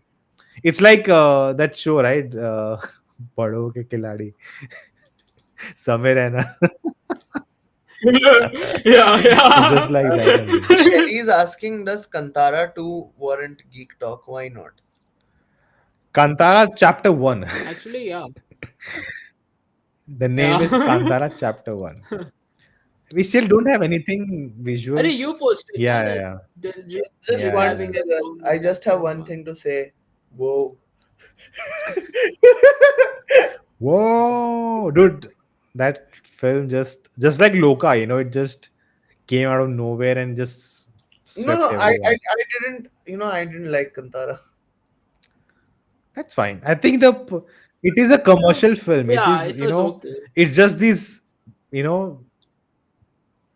it's like that show, right? Bado ke Khiladi. Samir and Yeah, it's just yeah. like that only. Shelly is asking, does Kantara 2 warrant geek talk? Why not? Kantara Chapter 1. Actually, yeah. The name is Yeah. Kantara Chapter 1. We still don't have anything Arey, you visuals. posted Yeah, na, yeah, that yeah. Just he's Yeah, one yeah, thing having yeah. his as well. own I just have one cinema. thing to say. Whoa. Whoa, dude, that film just like Loka, it just came out of nowhere and just No, swept no, everyone. I didn't. I didn't like Kantara. That's fine. I think it is a commercial film. It Yeah, is, it was okay. it's just these, you know,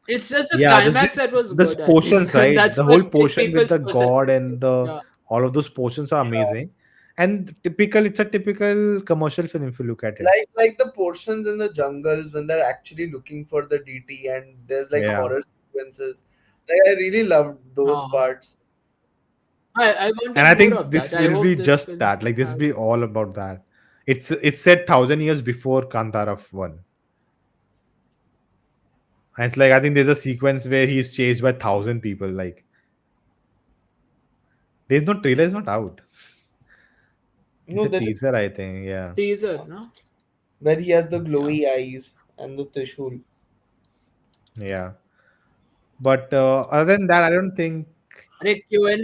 It's just the yeah, climax that was this good, I think. portions, right? That's The what whole portion with people's the god perception. and the Yeah. all of those portions are amazing. And it's a typical commercial film if you look at it. Like the portions in the jungles when they're actually looking for the DT and there's like Yeah. horror sequences. Like I really loved those Oh, parts. I And wanted I more think of that. this I will be hope this just film that. Like this will has. be all about that. It's set 1,000 years before Kantara 1. And it's like I think there's a sequence where he's chased by 1,000 people. Like there's no trailer, is not out. It's No, a there is teaser, I think. Yeah. Teaser, no? where he has the Yeah. glowy eyes and the Trishul. Yeah. But other than that, I don't think. And a Q&A.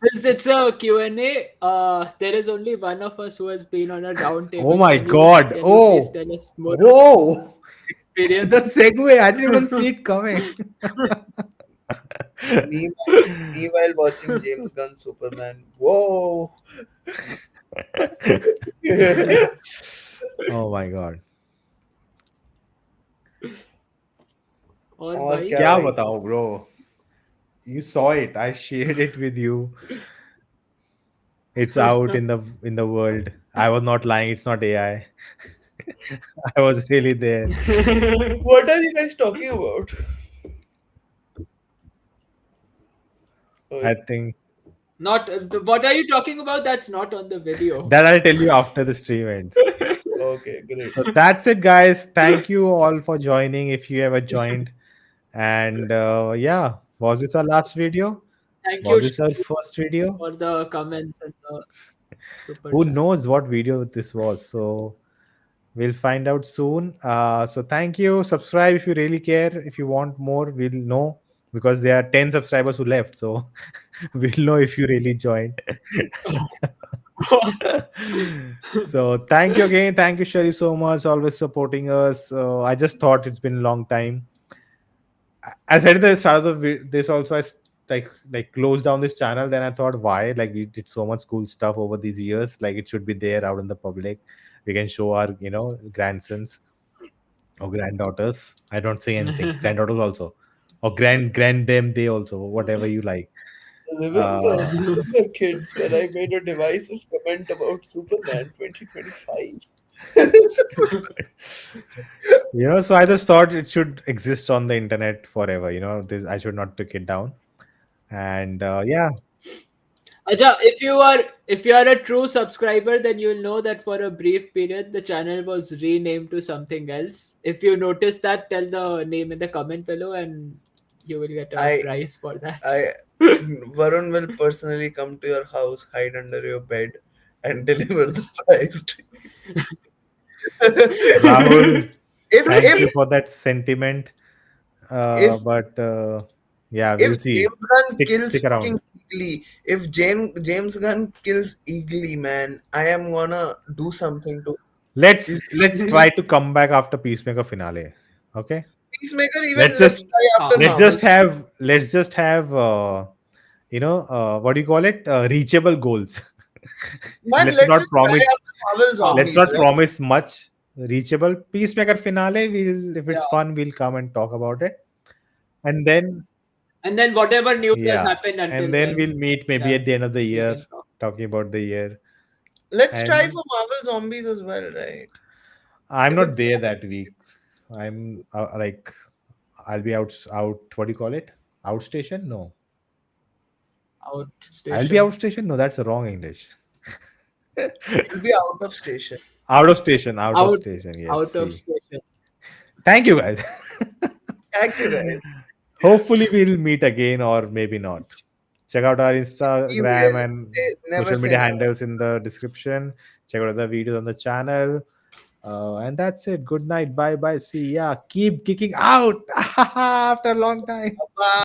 Since it's a Q&A, there is only one of us who has been on a round Oh table. my god. Can you please Oh. tell us more of Whoa. The experience? segue. I didn't even see it coming. Me, me while watching James Gunn Superman. Whoa! Oh my god. और और भाई क्या क्या भाई? बताओ bro? You saw it. I shared it with you. It's out in the world. I was not lying. It's not AI. I was really there. What are you guys talking about? Oh, I think not what are you talking about? That's not on the video. that I'll tell you after the stream ends. okay, great. So that's it, guys. Thank you all for joining. If you ever joined, and yeah, was this our last video? Thank you Was this our Shri, first video? for the comments and the super Who chat. knows what video this was? So we'll find out soon. So thank you. Subscribe if you really care. If you want more, we'll know because there are 10 subscribers who left. So we'll know if you really joined. So thank you again. Thank you, Sherry, so much. Always supporting us. I just thought it's been a long time. I said at the start of this also, like closed down this channel. Then I thought, why? Like we did so much cool stuff over these years. Like it should be there out in the public. We can show our grandsons or granddaughters. I don't say anything. Granddaughters also, or grand them they also, whatever you like. Remember, Uh, remember, kids, when I made a divisive comment about Superman 2025? so I just thought it should exist on the internet forever. This I should not take it down. And yeah, Aja, if you are a true subscriber, then you'll know that for a brief period the channel was renamed to something else. If you notice that, tell the name in the comment below, and you will get a I, prize for that. Varun will personally come to your house, hide under your bed, and deliver the prize to you. Rahul, thank if you for that sentiment. if But yeah, if we'll see. James Gunn Stick kills around. fucking Eagly, if James Gunn kills Eagly, man, I am gonna do something to Let's try to come back after Peacemaker finale. Okay. Peacemaker. Even Let's let's just try after Ah, Marvel. let's just have what do you call it? Reachable goals. Man, let's let's not just try promise after Marvel ah, let's Zombies, not right? promise much. Reachable Peacemaker finale. We'll if yeah. it's fun, we'll come and talk about it. And then And then whatever news has yeah, happened and until then then, we'll meet maybe that at the end of the we year, can talk. talking about the year. Let's try And for Marvel Zombies as well, right? I'm If not it's there that week. I'm like I'll be out. What do you call it? Outstation? No, I'll be Outstation. outstation. No, that's the wrong English. you'll be out of station. Out of station. Out of Out station. Yes. out of See. station. Thank you, guys. Thank you, guys. Hopefully, we'll meet again, or maybe not. Check out our We Instagram will. and Never social say media never. handles in the description. Check out other videos on the channel. And that's it. Good night. Bye bye. See ya. Keep kicking out after a long time. Bye.